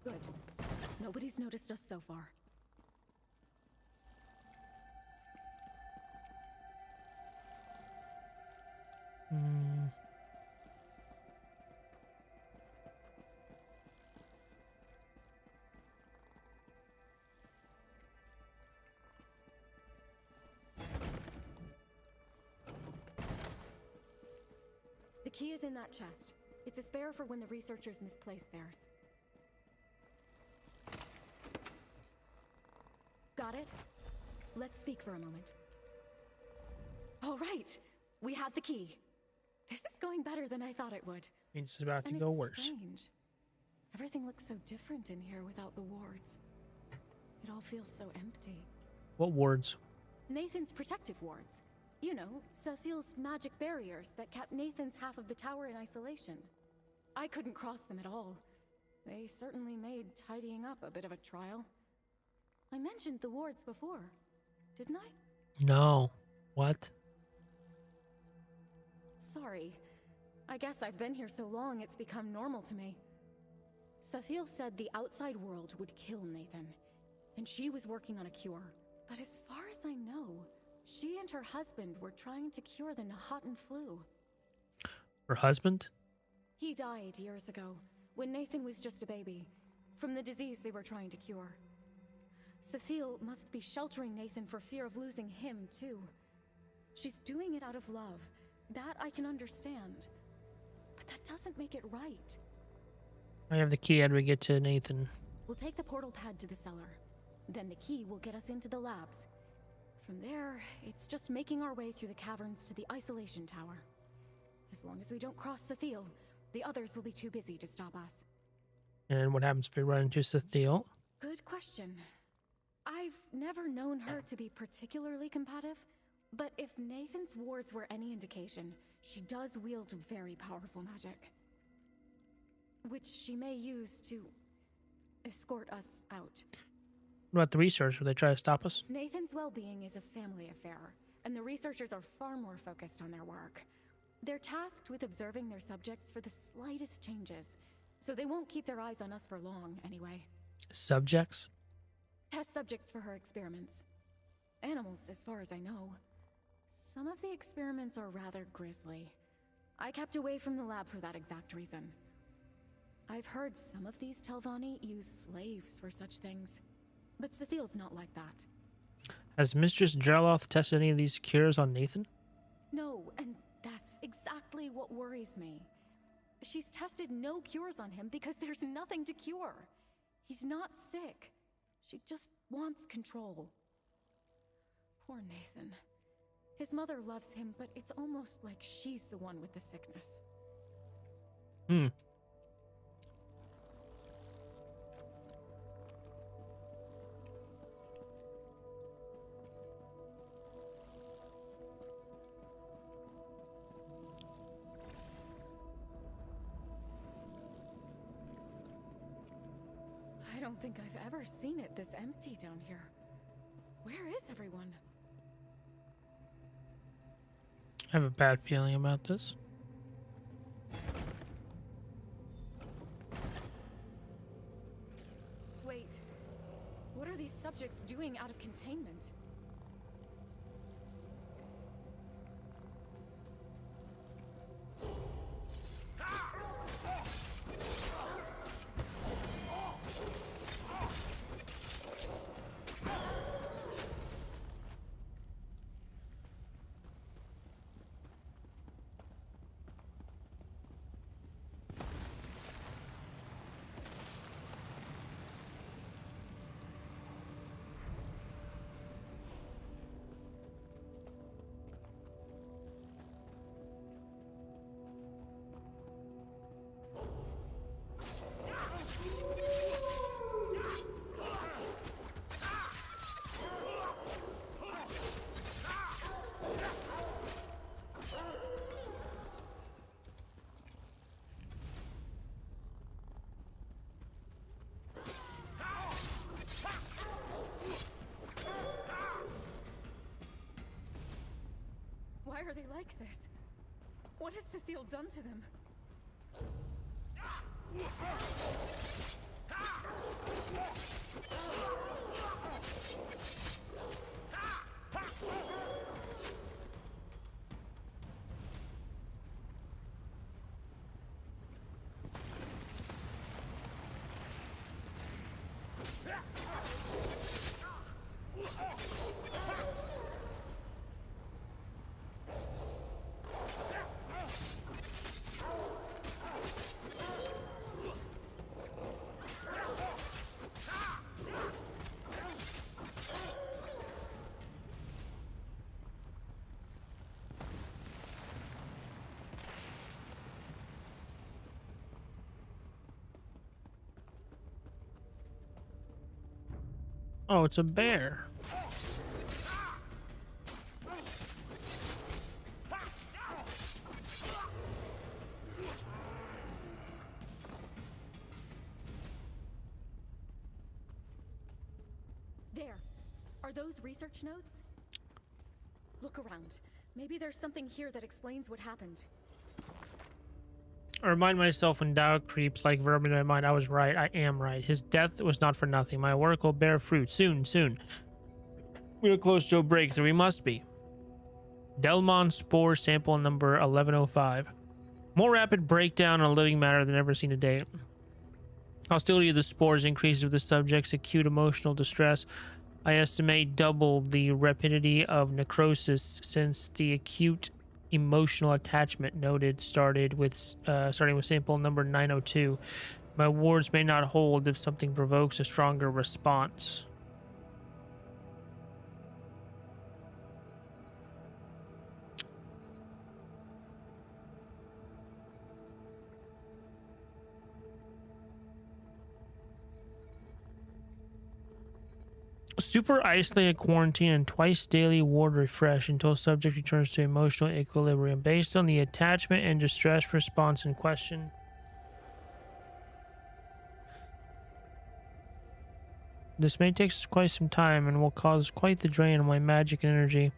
Good. Nobody's noticed us so far. The key is in that chest. It's a spare for when the researchers misplace theirs. Got it? Let's speak for a moment. All right, we have the key. This is going better than I thought it would. It's about to And go it's worse. strange. Everything looks so different in here without the wards. It all feels so empty. What wards? Nathan's protective wards. You know, Cecile's magic barriers that kept Nathan's half of the tower in isolation. I couldn't cross them at all. They certainly made tidying up a bit of a trial. I mentioned the wards before, didn't I? No. What? Sorry. I guess I've been here so long it's become normal to me. Cecile said the outside world would kill Nathan, and she was working on a cure. But as far as I know, she and her husband were trying to cure the Nahaten flu. Her husband? He died years ago, when Nathan was just a baby, from the disease they were trying to cure. Cecile must be sheltering Nathan for fear of losing him, too. She's doing it out of love. That I can understand. But that doesn't make it right. I have the key. How do we get to Nathan? We'll take the portal pad to the cellar. Then the key will get us into the labs. From there, it's just making our way through the caverns to the isolation tower. As long as we don't cross Cecile, the others will be too busy to stop us. And what happens if we run into Cecile? Good question. I've never known her to be particularly combative, but if Nathan's wards were any indication, she does wield very powerful magic. Which she may use to escort us out. What about the research? Will they try to stop us? Nathan's well-being is a family affair, and the researchers are far more focused on their work. They're tasked with observing their subjects for the slightest changes, so they won't keep their eyes on us for long, anyway. Subjects? Test subjects for her experiments. Animals, as far as I know. Some of the experiments are rather grisly. I kept away from the lab for that exact reason. I've heard some of these Telvanni use slaves for such things, but Cecile's not like that. Has Mistress Gerloth tested any of these cures on Nathan? No, and that's exactly what worries me. She's tested no cures on him because there's nothing to cure. He's not sick. She just wants control. Poor Nathan. His mother loves him, but it's almost like she's the one with the sickness. Hmm. I don't think I've ever seen it this empty down here. Where is everyone? I have a bad feeling about this. Wait, what are these subjects doing out of containment? Why are they like this? What has Cecile done to them? Oh, it's a bear. There. Are those research notes? Look around. Maybe there's something here that explains what happened. I remind myself when doubt creeps like vermin in my mind, I was right. I am right. His death was not for nothing. My work will bear fruit. Soon, soon. We are close to a breakthrough. We must be. Delmon spore sample number 1105. More rapid breakdown on living matter than ever seen to date. Hostility of the spores increases with the subject's acute emotional distress. I estimate double the rapidity of necrosis since the acute emotional attachment noted starting with sample number 902. My words may not hold if something provokes a stronger response. Super isolated quarantine and twice daily ward refresh until subject returns to emotional equilibrium based on the attachment and distress response in question. This may take quite some time and will cause quite the drain on my magic and energy.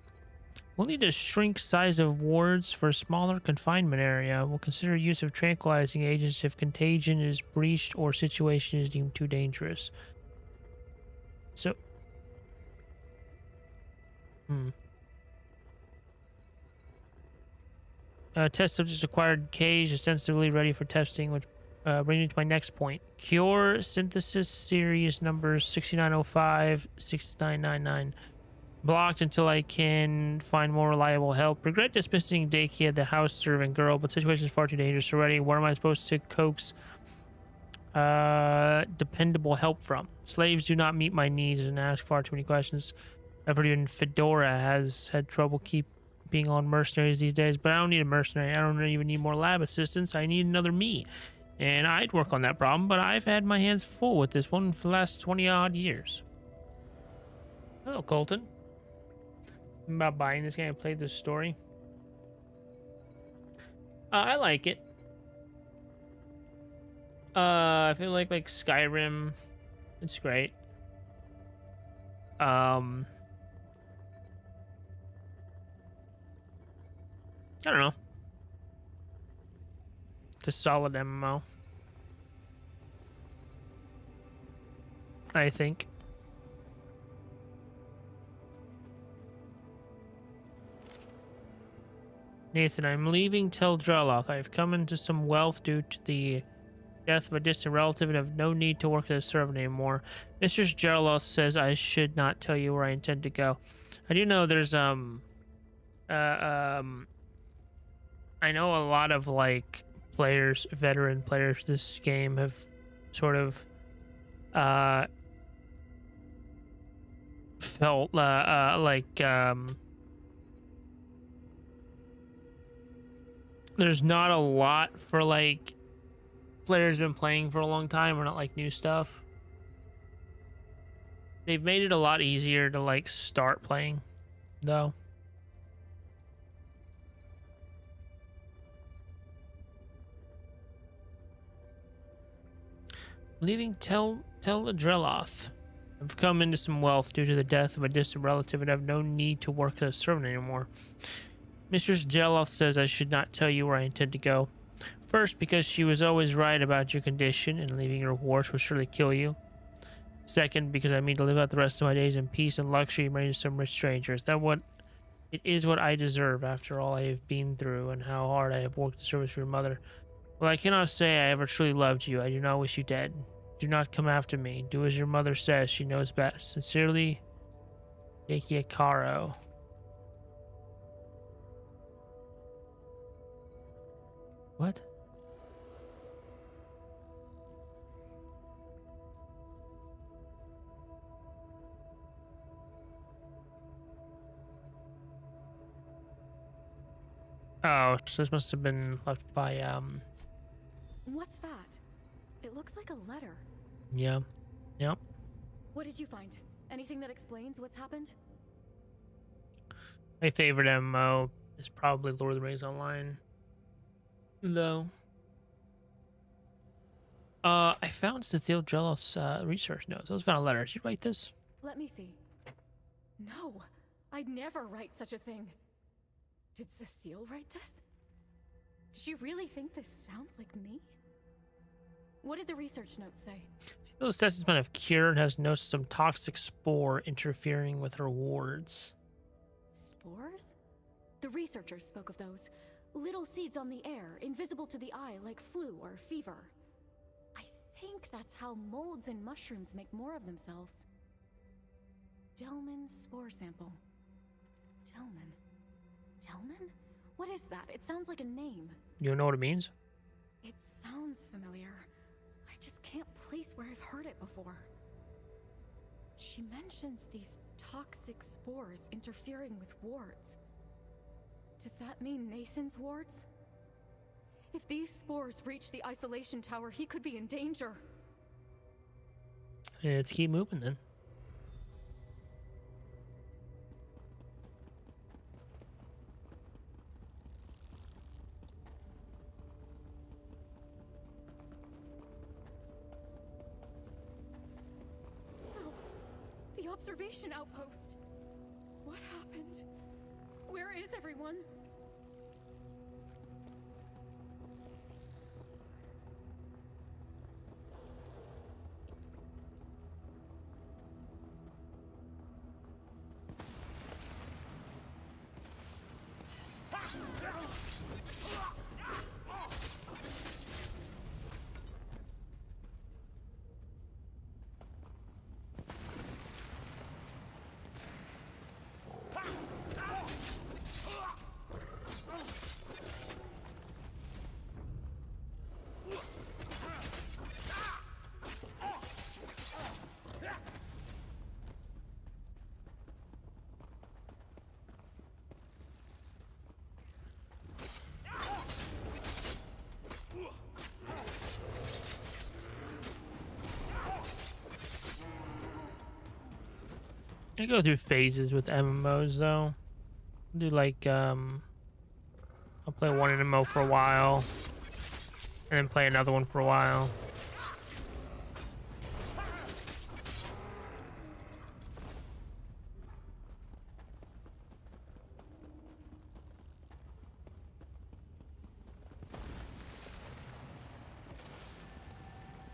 We'll need to shrink size of wards for a smaller confinement area. We'll consider use of tranquilizing agents if contagion is breached or situation is deemed too dangerous. So test subjects acquired cage ostensibly ready for testing, which brings me to my next point. Cure synthesis series numbers 6905, 6999. Blocked until I can find more reliable help. Regret dismissing Daikia, the house servant girl, but situation is far too dangerous already. Where am I supposed to coax dependable help from? Slaves do not meet my needs and ask far too many questions. I've heard even Fedora has had trouble being on mercenaries these days, but I don't need a mercenary. I don't even need more lab assistants. I need another me. And I'd work on that problem, but I've had my hands full with this one for the last 20 odd years. Hello, Colton. I'm about buying this game. I played this story. I like it. I feel like Skyrim. It's great. I don't know. It's a solid MMO, I think. Nathan, I'm leaving Tel Drelloth. I've come into some wealth due to the death of a distant relative and have no need to work as a servant anymore. Mistress Drelloth says I should not tell you where I intend to go. I do know there's I know a lot of like players, veteran players this game have sort of felt there's not a lot for like players been playing for a long time or not like new stuff. They've made it a lot easier to like start playing though. Leaving Tel Drelloth. I've come into some wealth due to the death of a distant relative and have no need to work as a servant anymore. Mistress Drelloth says I should not tell you where I intend to go. First, because she was always right about your condition and leaving your wars will surely kill you. Second, because I mean to live out the rest of my days in peace and luxury married to some rich strangers. It is what I deserve after all I have been through and how hard I have worked to service your mother. Well, I cannot say I ever truly loved you. I do not wish you dead. Do not come after me. Do as your mother says. She knows best. Sincerely, Yakiakaro. What? Oh, so this must have been left by, What's that? It looks like a letter. yeah. Yep. What did you find? Anything that explains what's happened? My favorite MMO is probably Lord of the Rings Online. Though. I found Cecile Jello's research notes. I was found a letter. Did you write this? Let me see. No, I'd never write such a thing. Did Cecile write this? Does she really think this sounds like me? What did the research note say? Cecile's test has been of cure and has noticed some toxic spore interfering with her wards. Spores? The researchers spoke of those. Little seeds on the air, invisible to the eye like flu or fever. I think that's how molds and mushrooms make more of themselves. Delman spore sample. Delman? Delman? What is that? It sounds like a name. You don't know what it means? It sounds familiar. I just can't place where I've heard it before. She mentions these toxic spores interfering with wards. Does that mean Nathan's wards? If these spores reach the isolation tower, he could be in danger. Let's keep moving then. No. The observation outpost. What happened? Where is everyone? I go through phases with MMOs though. Do like I'll play one MMO for a while, and then play another one for a while.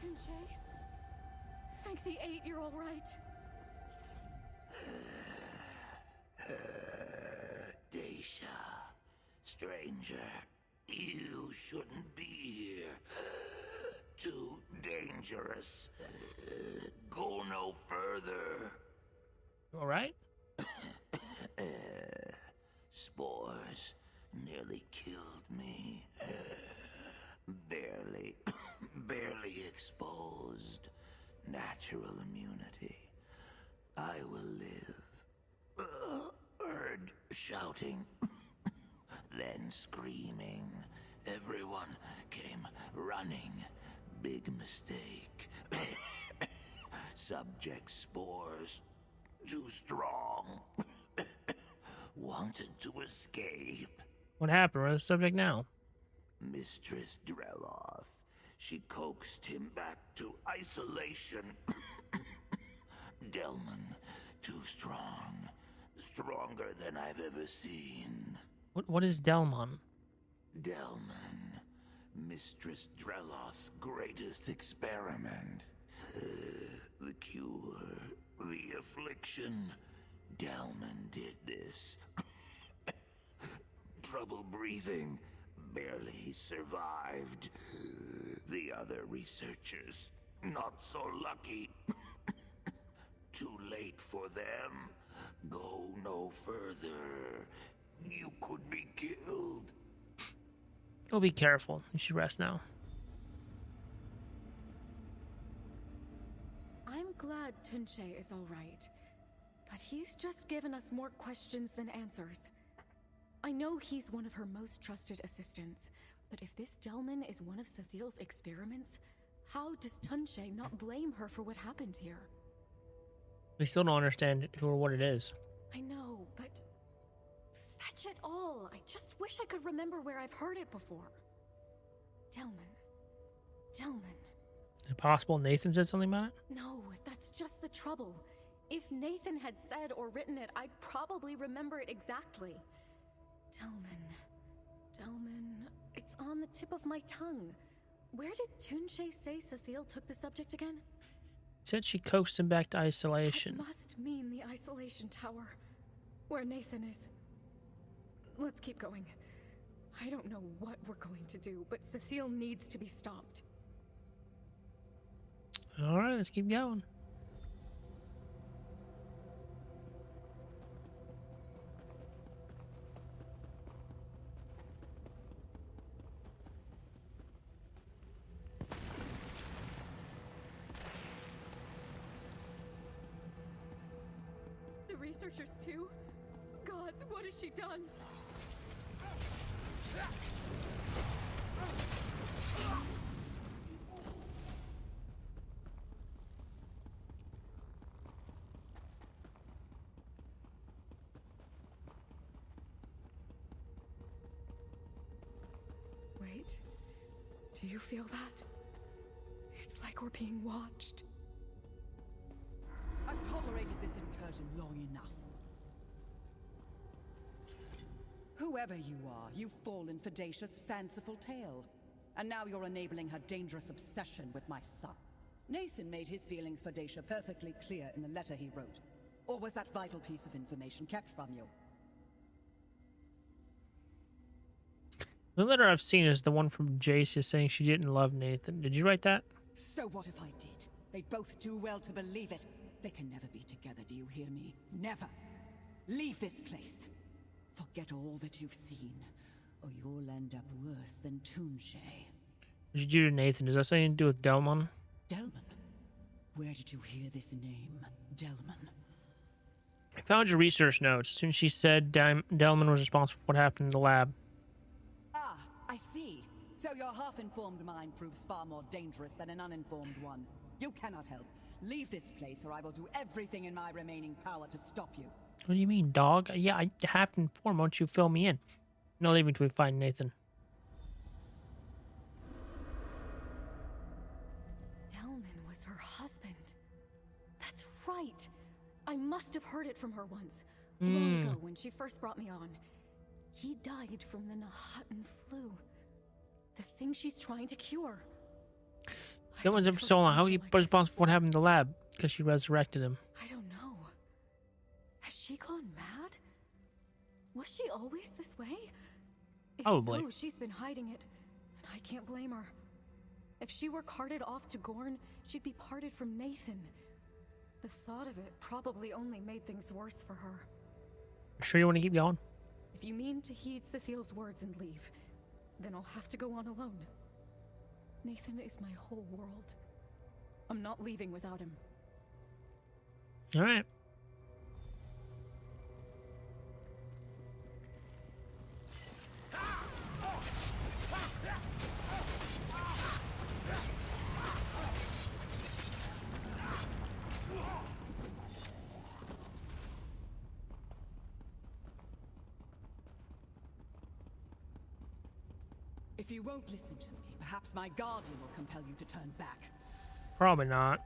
Tunche, thank the 8 you're all right. Daisha, stranger, you shouldn't be here. Too dangerous. Go no further. All right. Spores nearly killed me. Barely exposed. Natural immunity. I will live. Heard shouting, then screaming. Everyone came running. Big mistake. Subject spores. Too strong. Wanted to escape. What happened? What's the subject now? Mistress Dreloth. She coaxed him back to isolation. Delman, too strong. Stronger than I've ever seen. What is Delmon? Delman, Mistress Dreloth's greatest experiment. The cure, the affliction. Delman did this. Trouble breathing. Barely survived. The other researchers, not so lucky. Too late for them. Go no further. You could be killed. Oh, be careful. You should rest now. I'm glad Tunche is all right, but he's just given us more questions than answers. I know he's one of her most trusted assistants, but if this Delman is one of Sathil's experiments, how does Tunche not blame her for what happened here? We still don't understand who or what it is. I know, but fetch it all. I just wish I could remember where I've heard it before. Delman. Is it possible Nathan said something about it? No, that's just the trouble. If Nathan had said or written it, I'd probably remember it exactly. Delman, it's on the tip of my tongue. Where did Tunche say Sathil took the subject again? Said she coaxed him back to isolation. That must mean the isolation tower, where Nathan is. Let's keep going. I don't know what we're going to do, but Sathil needs to be stopped. All right, let's keep going. The researchers too? Gods, what has she done? Wait, do you feel that? It's like we're being watched. I've tolerated this incursion long enough. Whoever you are, you've fallen for Dacia's fanciful tale. And now you're enabling her dangerous obsession with my son. Nathan made his feelings for Dacia perfectly clear in the letter he wrote. Or was that vital piece of information kept from you? The letter I've seen is the one from Jace saying she didn't love Nathan. Did you write that? So what if I did? They both do well to believe it. They can never be together, do you hear me? Never. Leave this place. Forget all that you've seen, or you'll end up worse than Tunche. What did you do to Nathan? Does that have something to do with Delmon? Delman? Where did you hear this name, Delman? I found your research notes. As soon as she said Delman was responsible for what happened in the lab. Ah, I see. So your half-informed mind proves far more dangerous than an uninformed one. You cannot help. Leave this place or I will do everything in my remaining power to stop you. What do you mean, dog? Yeah, I have to inform. Why don't you fill me in? No leaving till we find Nathan. Delman was her husband. That's right. I must have heard it from her once. Long ago when she first brought me on. He died from the Nahatan flu. The thing she's trying to cure. No one's ever so long. How he responsible for what happened in the lab? Because she resurrected him. I don't know. Has she gone mad? Was she always this way? If Probably. so, she's been hiding it, and I can't blame her. If she were carted off to Gorn, she'd be parted from Nathan. The thought of it probably only made things worse for her. Sure you want to keep going? If you mean to heed Cethiel's words and leave, then I'll have to go on alone. Nathan is my whole world. I'm not leaving without him. All right. If you won't listen to me, perhaps my guardian will compel you to turn back. Probably not.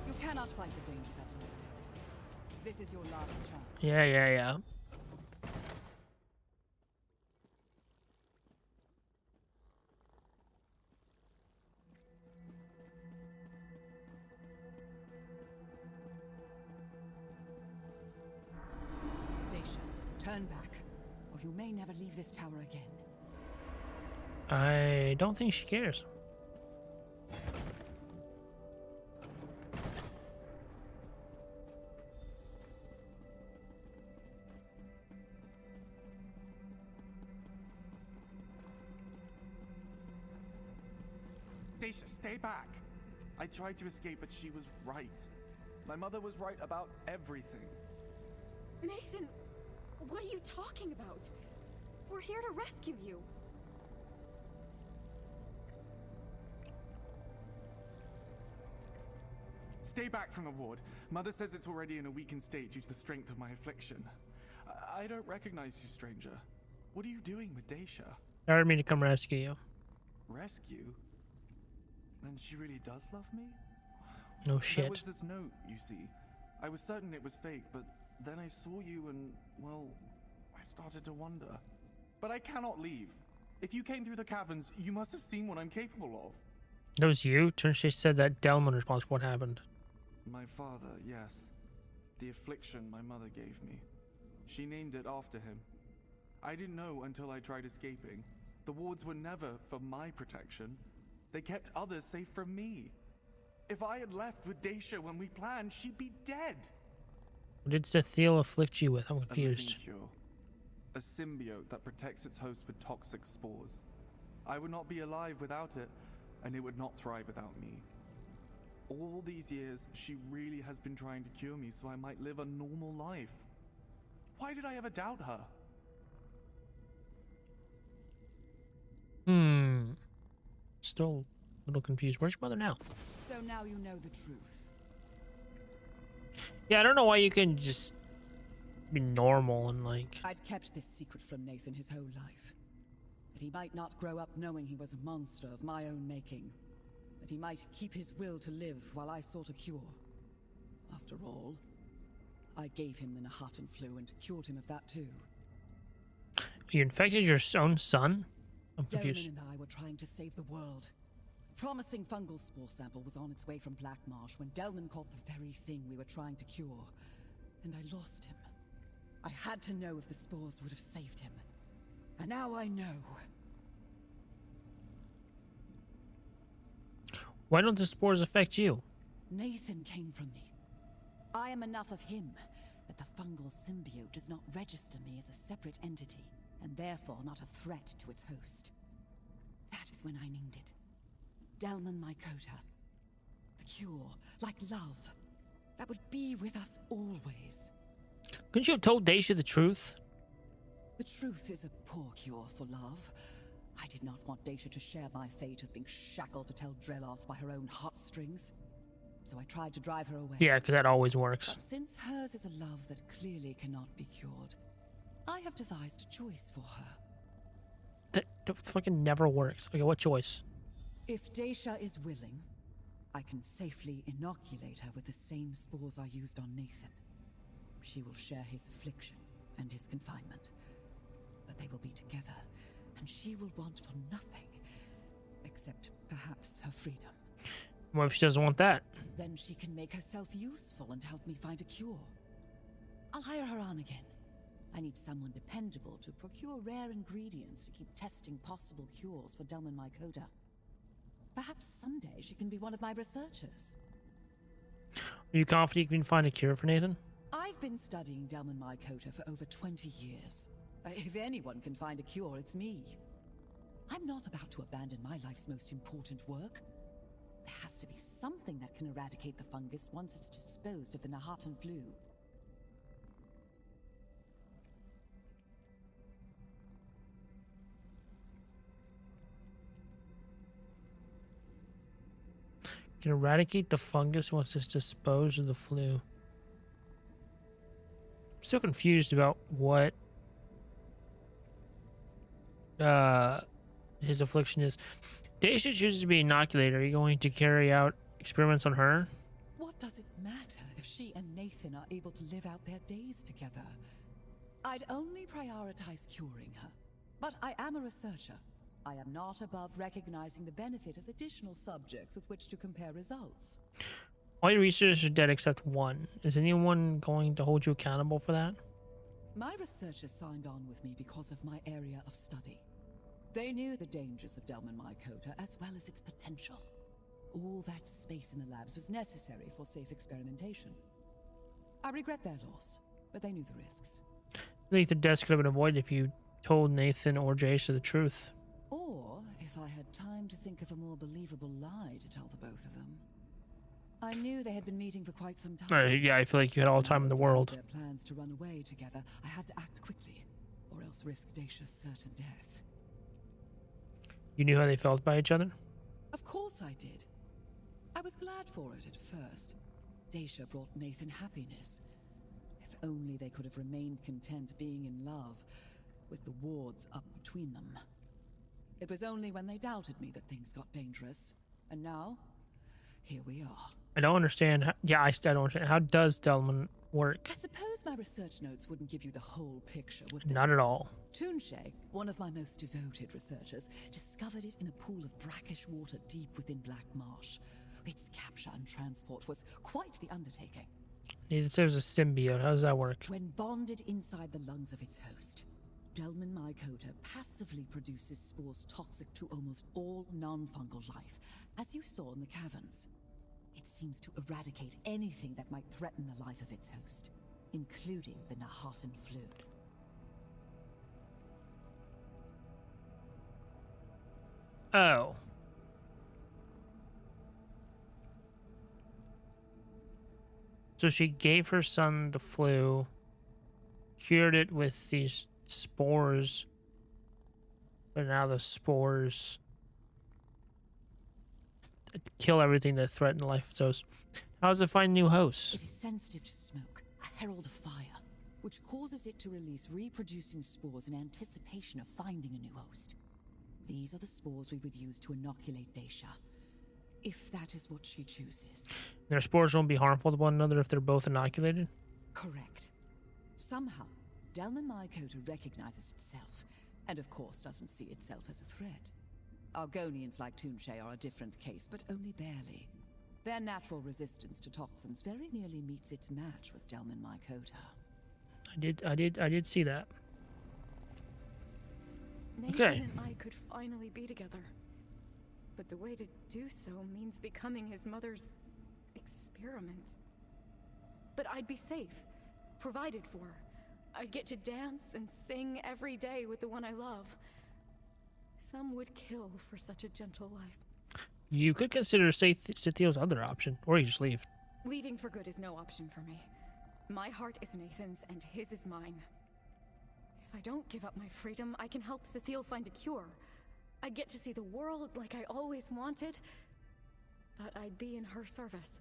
You cannot fight the danger that lies ahead. This is your last chance. Yeah. Dacia, turn back, or you may never leave this tower again. I don't think she cares. Dacia, stay back. I tried to escape, but she was right. My mother was right about everything. Nathan, what are you talking about? We're here to rescue you. Stay back from the ward. Mother says it's already in a weakened state due to the strength of my affliction. I don't recognize you, stranger. What are you doing with Dacia? I ordered me to come rescue you. Rescue? Then she really does love me? No There shit. was this note, you see. I was certain it was fake, but then I saw you and, well, I started to wonder. But I cannot leave. If you came through the caverns, you must have seen what I'm capable of. That was you? She said that Delman was responsible for what happened. My father, yes. The affliction my mother gave me. She named it after him. I didn't know until I tried escaping. The wards were never for my protection. They kept others safe from me. If I had left with Dacia when we planned, she'd be dead. What did Cethiel afflict you with? I'm A confused. living cure. A symbiote that protects its host with toxic spores. I would not be alive without it, and it would not thrive without me. All these years, she really has been trying to cure me so I might live a normal life. Why did I ever doubt her? Still a little confused. Where's your mother now? So now you know the truth. Yeah, I don't know why you can just be normal and like... I'd kept this secret from Nathan his whole life. That he might not grow up knowing he was a monster of my own making. That he might keep his will to live while I sought a cure. After all, I gave him the Nahatan flu and cured him of that too. You infected your own son? I'm confused. Delman and I were trying to save the world. A promising fungal spore sample was on its way from Black Marsh when Delman caught the very thing we were trying to cure. And I lost him. I had to know if the spores would have saved him. And now I know. Why don't the spores affect you? Nathan came from me. I am enough of him that the fungal symbiote does not register me as a separate entity, and therefore not a threat to its host. That is when I named it. Delman Mycota. The cure, like love, that would be with us always. Couldn't you have told Daisha the truth? The truth is a poor cure for love. I did not want Daisha to share my fate of being shackled to tell Dreloff by her own heartstrings. So I tried to drive her away. Yeah, because that always works. But since hers is a love that clearly cannot be cured, I have devised a choice for her. That fucking never works. Okay, what choice? If Daisha is willing, I can safely inoculate her with the same spores I used on Nathan. She will share his affliction and his confinement. But they will be together, and she will want for nothing, except perhaps her freedom. What if she doesn't want that? Then she can make herself useful and help me find a cure. I'll hire her on again. I need someone dependable to procure rare ingredients to keep testing possible cures for Delman Mycota. Perhaps someday she can be one of my researchers. Are you confident you can find a cure for Nathan? I've been studying Delman Mycota for over 20 years. If anyone can find a cure, it's me. I'm not about to abandon my life's most important work. There has to be something that can eradicate the fungus once it's disposed of the Nahatan flu. Can eradicate the fungus once it's disposed of the flu. I'm still confused about what his affliction is. Daisha chooses to be inoculated. Are you going to carry out experiments on her? What does it matter if she and Nathan are able to live out their days together? I'd only prioritize curing her. But I am a researcher. I am not above recognizing the benefit of additional subjects with which to compare results. All your researchers are dead except one. Is anyone going to hold you accountable for that? My researchers signed on with me because of my area of study. They knew the dangers of Delman Mycota as well as its potential. All that space in the labs was necessary for safe experimentation. I regret their loss, but they knew the risks. I think the deaths could have been avoided if you told Nathan or Jason the truth. Or if I had time to think of a more believable lie to tell the both of them. I knew they had been meeting for quite some time. Yeah, I feel like you had all the time in the world. Their plans to run away together. I had to act quickly, or else risk Dacia's certain death. You knew how they felt by each other? Of course I did. I was glad for it at first. Dacia brought Nathan happiness. If only they could have remained content being in love, with the wards up between them. It was only when they doubted me that things got dangerous. And now, here we are. I don't understand. I don't understand. How does Delman work? I suppose my research notes wouldn't give you the whole picture, would they? Not at all. Toonshay, one of my most devoted researchers, discovered it in a pool of brackish water deep within Black Marsh. Its capture and transport was quite the undertaking. It says a symbiote. How does that work? When bonded inside the lungs of its host, Delman Mycota passively produces spores toxic to almost all non-fungal life, as you saw in the caverns. It seems to eradicate anything that might threaten the life of its host, including the Nahatan flu. Oh. So she gave her son the flu, cured it with these spores, but now the spores kill everything that threatened the life of its host. How does it find new hosts? It is sensitive to smoke, a herald of fire, which causes it to release reproducing spores in anticipation of finding a new host. These are the spores we would use to inoculate Dacia, if that is what she chooses. Their spores won't be harmful to one another if they're both inoculated? Correct. Somehow, Delman Mycota recognizes itself, and of course doesn't see itself as a threat. Argonians like Toonshay are a different case, but only barely. Their natural resistance to toxins very nearly meets its match with Delman Mycota. I did see that. Nathan Okay. and I could finally be together. But the way to do so means becoming his mother's experiment. But I'd be safe, provided for. I'd get to dance and sing every day with the one I love. Some would kill for such a gentle life. You could consider Sathiel's other option, or you just leave. Leaving for good is no option for me. My heart is Nathan's and his is mine. If I don't give up my freedom, I can help Sathiel find a cure. I'd get to see the world like I always wanted, but I'd be in her service.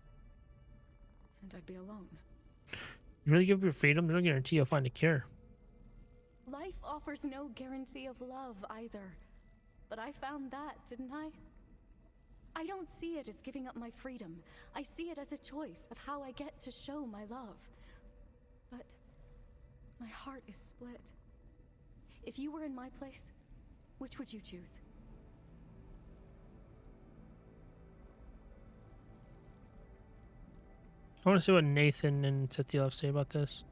And I'd be alone. You really give up your freedom? There's no guarantee you'll find a cure. Life offers no guarantee of love either. But I found that, didn't I? I don't see it as giving up my freedom. I see it as a choice of how I get to show my love. But my heart is split. If you were in my place, which would you choose? I want to see what Nathan and Sathiel have to say about this.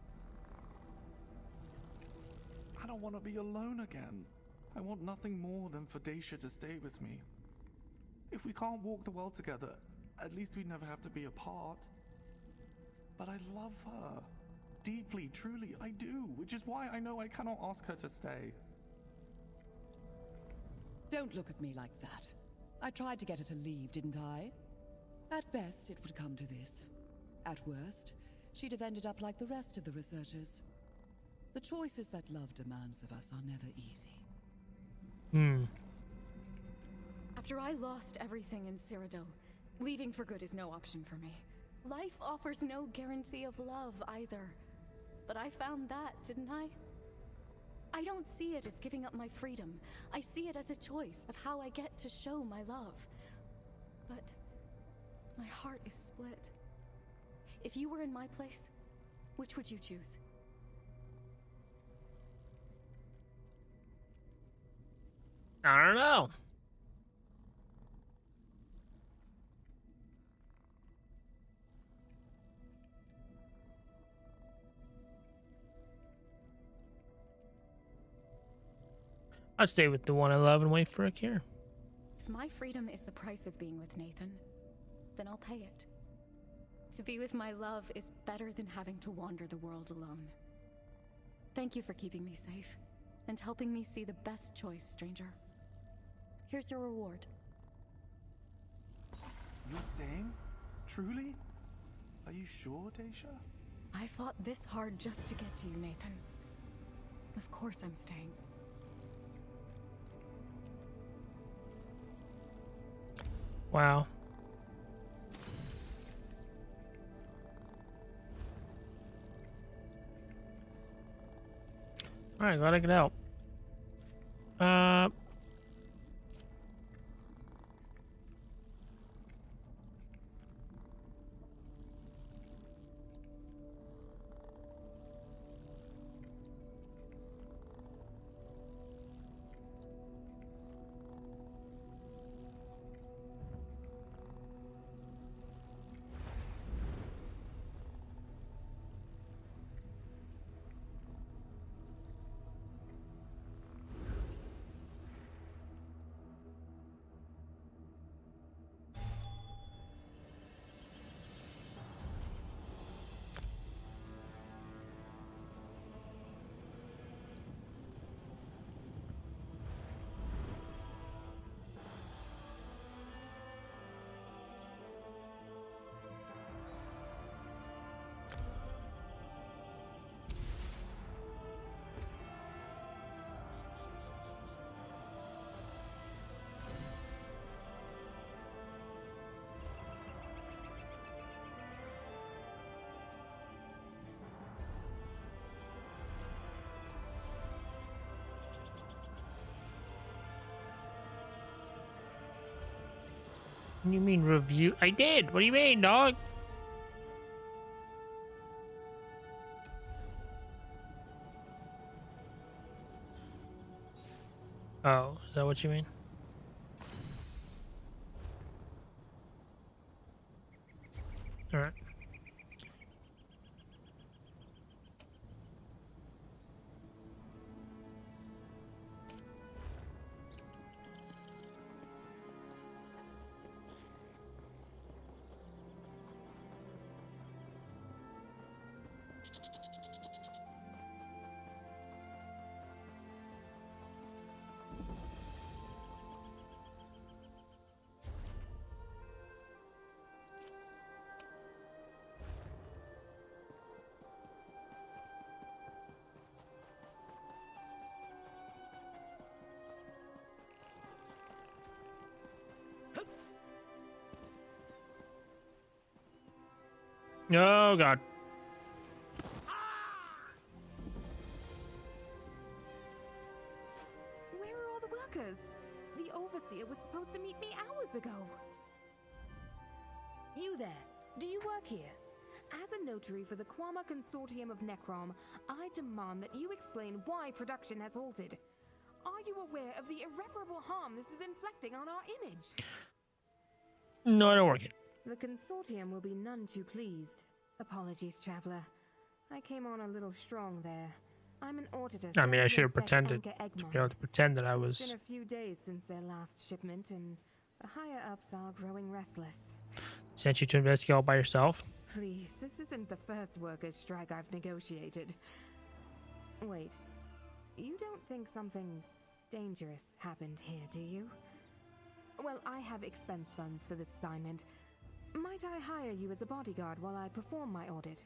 I don't want to be alone again. I want nothing more than for Daisha to stay with me. If we can't walk the world together, at least we'd never have to be apart. But I love her. Deeply, truly, I do, which is why I know I cannot ask her to stay. Don't look at me like that. I tried to get her to leave, didn't I? At best, it would come to this. At worst, she'd have ended up like the rest of the researchers. The choices that love demands of us are never easy. After I lost everything in Cyrodiil, leaving for good is no option for me. Life offers no guarantee of love either. But I found that, didn't I? I don't see it as giving up my freedom. I see it as a choice of how I get to show my love. But my heart is split. If you were in my place, which would you choose? I don't know. I'd stay with the one I love and wait for a cure. If my freedom is the price of being with Nathan, then I'll pay it. To be with my love is better than having to wander the world alone. Thank you for keeping me safe and helping me see the best choice, stranger. Here's your reward. You're staying? Truly? Are you sure, Daisha? I fought this hard just to get to you, Nathan. Of course I'm staying. Wow. Alright, glad I could help. What do you mean review? I did. What do you mean, dog? Oh, is that what you mean? All right. Oh god. Where are all the workers? The overseer was supposed to meet me hours ago. You there, do you work here? As a notary for the Quama Consortium of Necrom, I demand that you explain why production has halted. Are you aware of the irreparable harm this is inflicting on our image? No, I don't work it. The Consortium will be none too pleased. Apologies, Traveler. I came on a little strong there. I'm an auditor. I mean, I sent to should have inspect pretended Anchor to Eggmont. be able to pretend that I It's was. been a few days since their last shipment, and the higher-ups are growing restless. Sent you to investigate all by yourself. Please, this isn't the first workers' strike I've negotiated. Wait, you don't think something dangerous happened here, do you? Well, I have expense funds for this assignment. Might I hire you as a bodyguard while I perform my audit?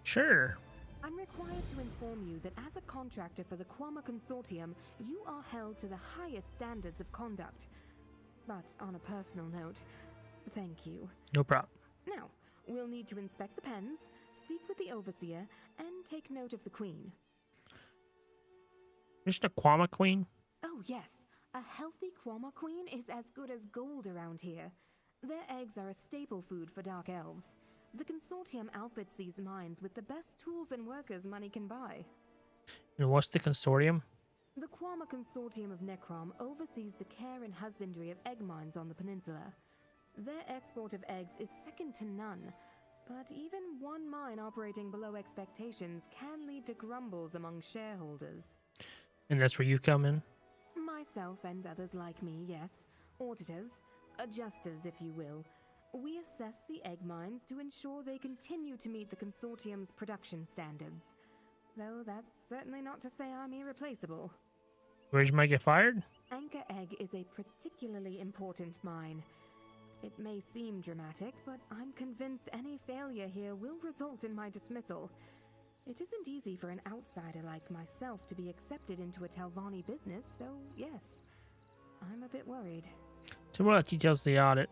Sure. I'm required to inform you that as a contractor for the Quama Consortium, you are held to the highest standards of conduct. But on a personal note, thank you. No problem. Now, we'll need to inspect the pens, speak with the overseer, and take note of the queen. Just a Quama queen? Oh yes, a healthy Quama queen is as good as gold around here. Their eggs are a staple food for dark elves. The Consortium outfits these mines with the best tools and workers money can buy. And what's the consortium? The Quama Consortium of Necrom oversees the care and husbandry of egg mines on the peninsula. Their export of eggs is second to none, but even one mine operating below expectations can lead to grumbles among shareholders. And that's where you come in? Myself and others like me, yes. Auditors, adjusters if you will. We assess the egg mines to ensure they continue to meet the Consortium's production standards. Though that's certainly not to say I'm irreplaceable. Where'd you might get fired? Anchor Egg is a particularly important mine. It may seem dramatic, but I'm convinced any failure here will result in my dismissal. It isn't easy for an outsider like myself to be accepted into a Telvanni business, so yes, I'm a bit worried. Tell me about details of the audit.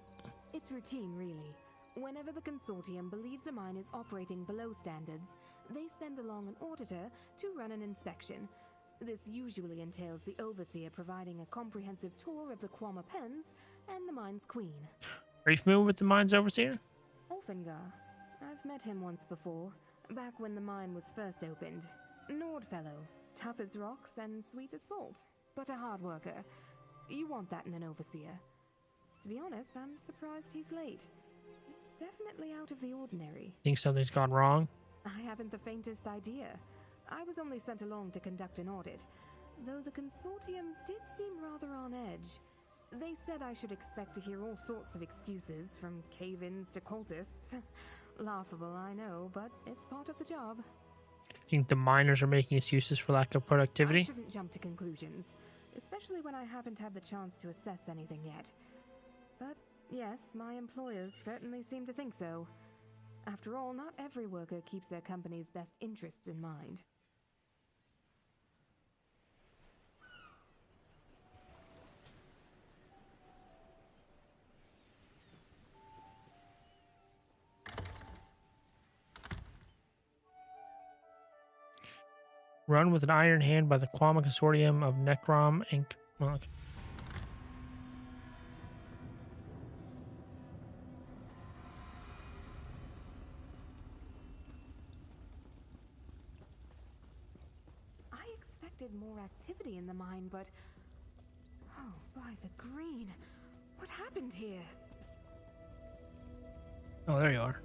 It's routine, really. Whenever the Consortium believes a mine is operating below standards, they send along an auditor to run an inspection. This usually entails the overseer providing a comprehensive tour of the Quama pens and the mine's queen. Are you familiar with the mine's overseer? Olfingar. I've met him once before, back when the mine was first opened. Nord fellow, tough as rocks and sweet as salt, but a hard worker. You want that in an overseer. To be honest, I'm surprised he's late. It's definitely out of the ordinary. Think something's gone wrong? I haven't the faintest idea. I was only sent along to conduct an audit, though the Consortium did seem rather on edge. They said I should expect to hear all sorts of excuses, from cave-ins to cultists. Laughable, I know, but it's part of the job. Think the miners are making excuses for lack of I productivity? shouldn't jump to conclusions, especially when I haven't had the chance to assess anything yet. But yes, my employers certainly seem to think so. After all, not every worker keeps their company's best interests in mind. Run with an iron hand by the Quama Consortium of Necrom Inc. Well, okay. I expected more activity in the mine, but... Oh, by the green. What happened here? Oh, there you are.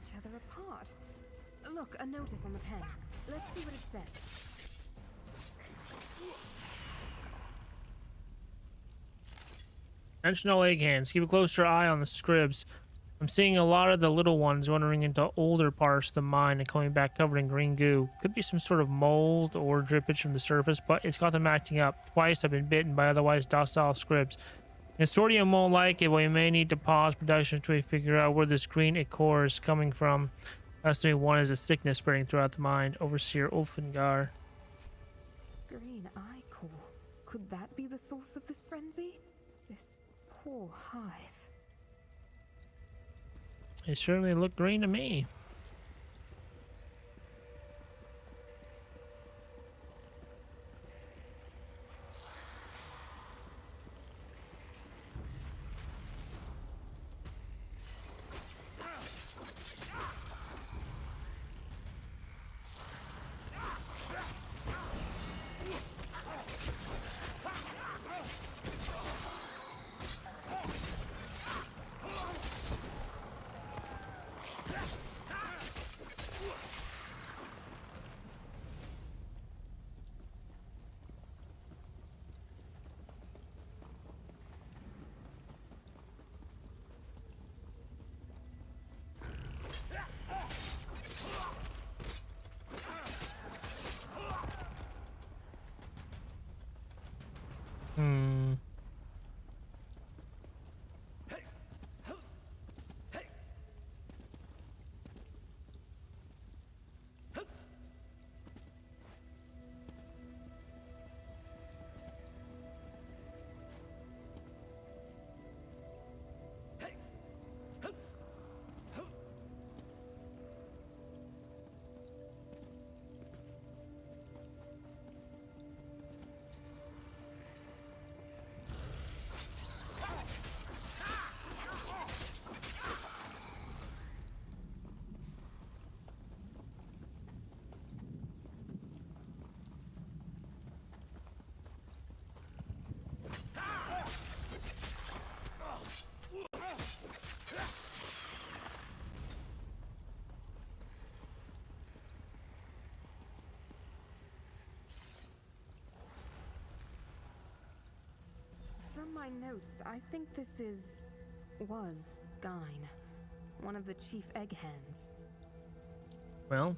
each other apart. Look, a notice on the pen. Let's see what it says. Attention all egg hands. Keep a closer eye on the scribs. I'm seeing a lot of the little ones wandering into older parts of the mine and coming back covered in green goo. Could be some sort of mold or drippage from the surface, but it's got them acting up. Twice I've been bitten by otherwise docile scribs. Consortium won't like it, but we may need to pause production until we figure out where this green ichor is coming from. Estimating one is a sickness spreading throughout the mine. Overseer Ulfengar. Green ichor. Could that be the source of this frenzy? This poor hive. It certainly looked green to me. From my notes, I think this was Gyn, one of the chief egg hands. Well,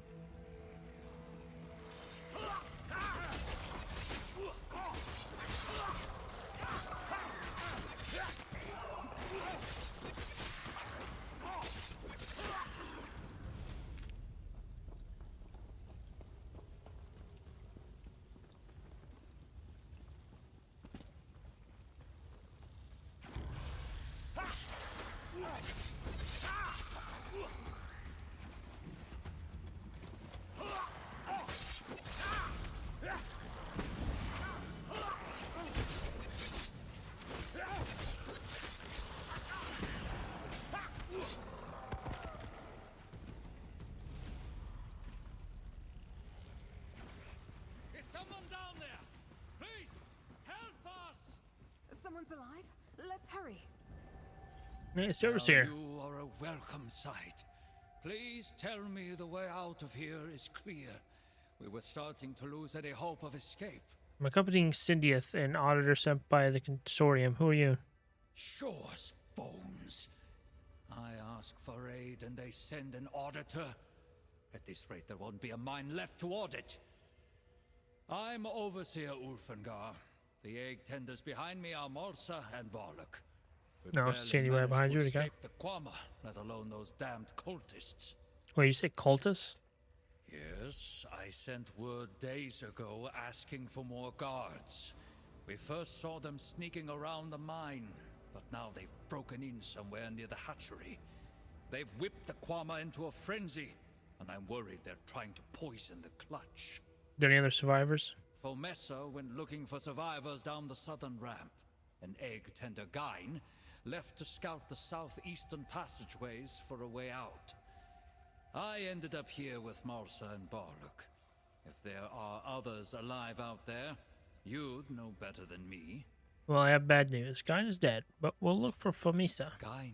Someone's alive? Let's hurry. yeah, service here. You are a welcome sight. Please tell me the way out of here is clear. We were starting to lose any hope of escape. I'm accompanying Cindiath, an auditor sent by the consortium. Who are you? Sure as bones. I ask for aid and they send an auditor. At this rate, there won't be a mine left to audit. I'm Overseer Ulfengar. The egg tenders behind me are Malsa and Barlock. No, standing right behind you. Escape the Quama, let alone those damned cultists. Wait, you say cultists? Yes, I sent word days ago asking for more guards. We first saw them sneaking around the mine, but now they've broken in somewhere near the hatchery. They've whipped the Quama into a frenzy, and I'm worried they're trying to poison the clutch. Are there any other survivors? Fomessa went looking for survivors down the southern ramp. An egg tender Gyn left to scout the southeastern passageways for a way out. I ended up here with Malsa and Barlock. If there are others alive out there, you'd know better than me. Well, I have bad news. Gyn is dead, but we'll look for Fomessa. Gyn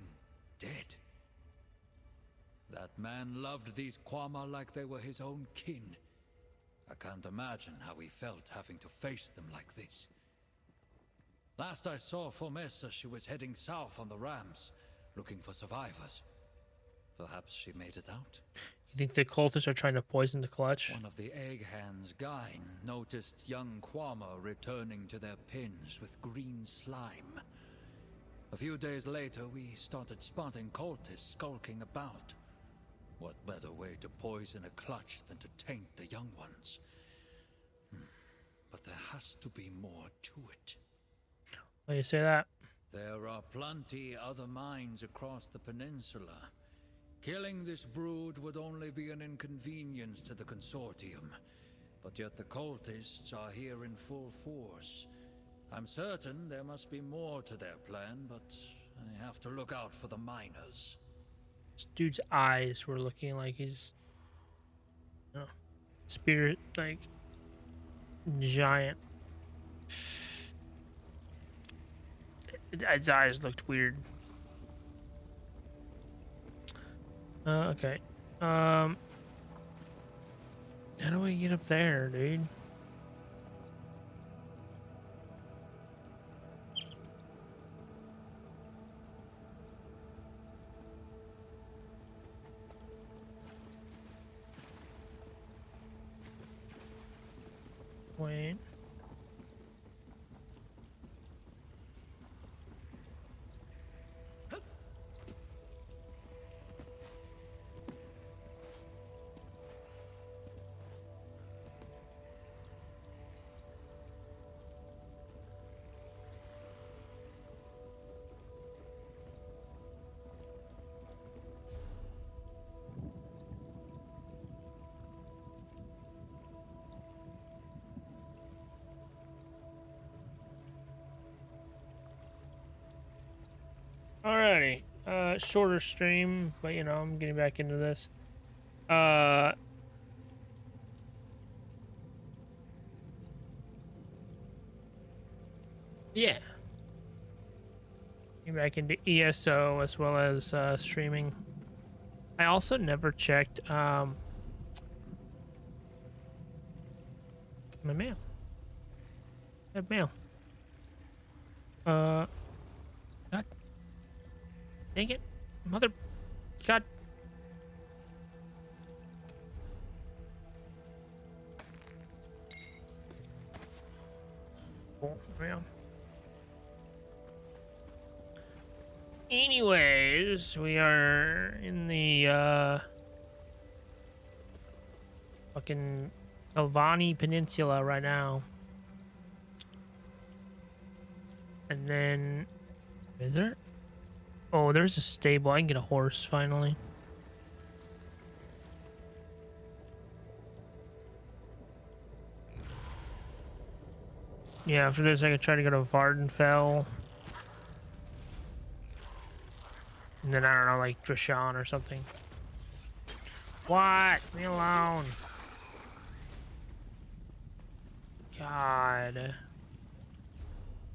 dead? That man loved these Kwama like they were his own kin. I can't imagine how he felt having to face them like this. Last I saw Fomessa, she was heading south on the rams, looking for survivors. Perhaps she made it out? You think the cultists are trying to poison the clutch? One of the egg hands, Gain, noticed young Kwama returning to their pens with green slime. A few days later, we started spotting cultists skulking about. What better way to poison a clutch than to taint the young ones? But there has to be more to it. Why do you say that? There are plenty other mines across the peninsula. Killing this brood would only be an inconvenience to the consortium. But yet the cultists are here in full force. I'm certain there must be more to their plan, but I have to look out for the miners. This dude's eyes were looking like he's, you know, spirit, like, giant. His eyes looked weird. Okay. How do I get up there, dude? Wait. Alrighty, shorter stream, but you know, I'm getting back into this. Yeah. Getting back into ESO as well as streaming. I also never checked my mail. I have mail. God. Dang it. Mother... God. Oh, man. Anyways, we are in the, fucking Elvani Peninsula right now. And then... Is there? Oh, there's a stable. I can get a horse, finally. Yeah, after this I can try to go to Vardenfell. And then, I don't know, like Drashan or something. What? Leave me alone. God.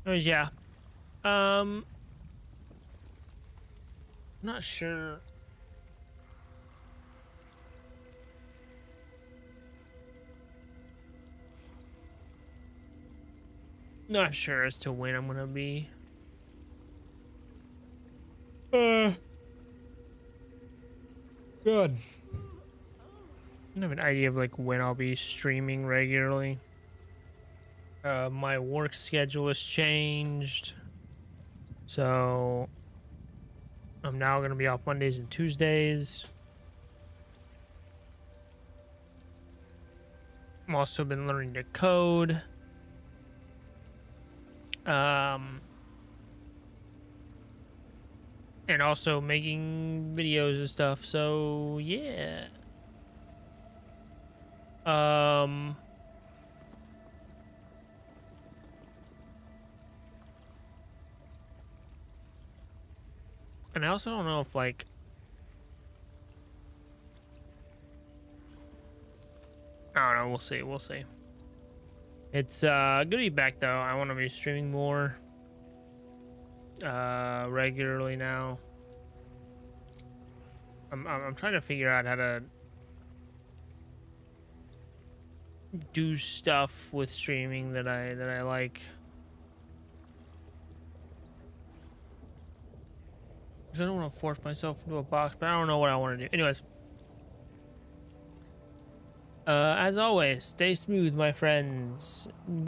Anyways, yeah. Not sure. Not sure as to when I'm gonna be. Good. I don't have an idea of like when I'll be streaming regularly. My work schedule has changed, so I'm now gonna be off Mondays and Tuesdays. I've also been learning to code. And also making videos and stuff, so yeah. And I also don't know if, like, I don't know, we'll see, we'll see. It's good to be back though. I want to be streaming more regularly now. I'm trying to figure out how to do stuff with streaming that I like. Because I don't want to force myself into a box, but I don't know what I want to do. Anyways. As always, stay smooth, my friends.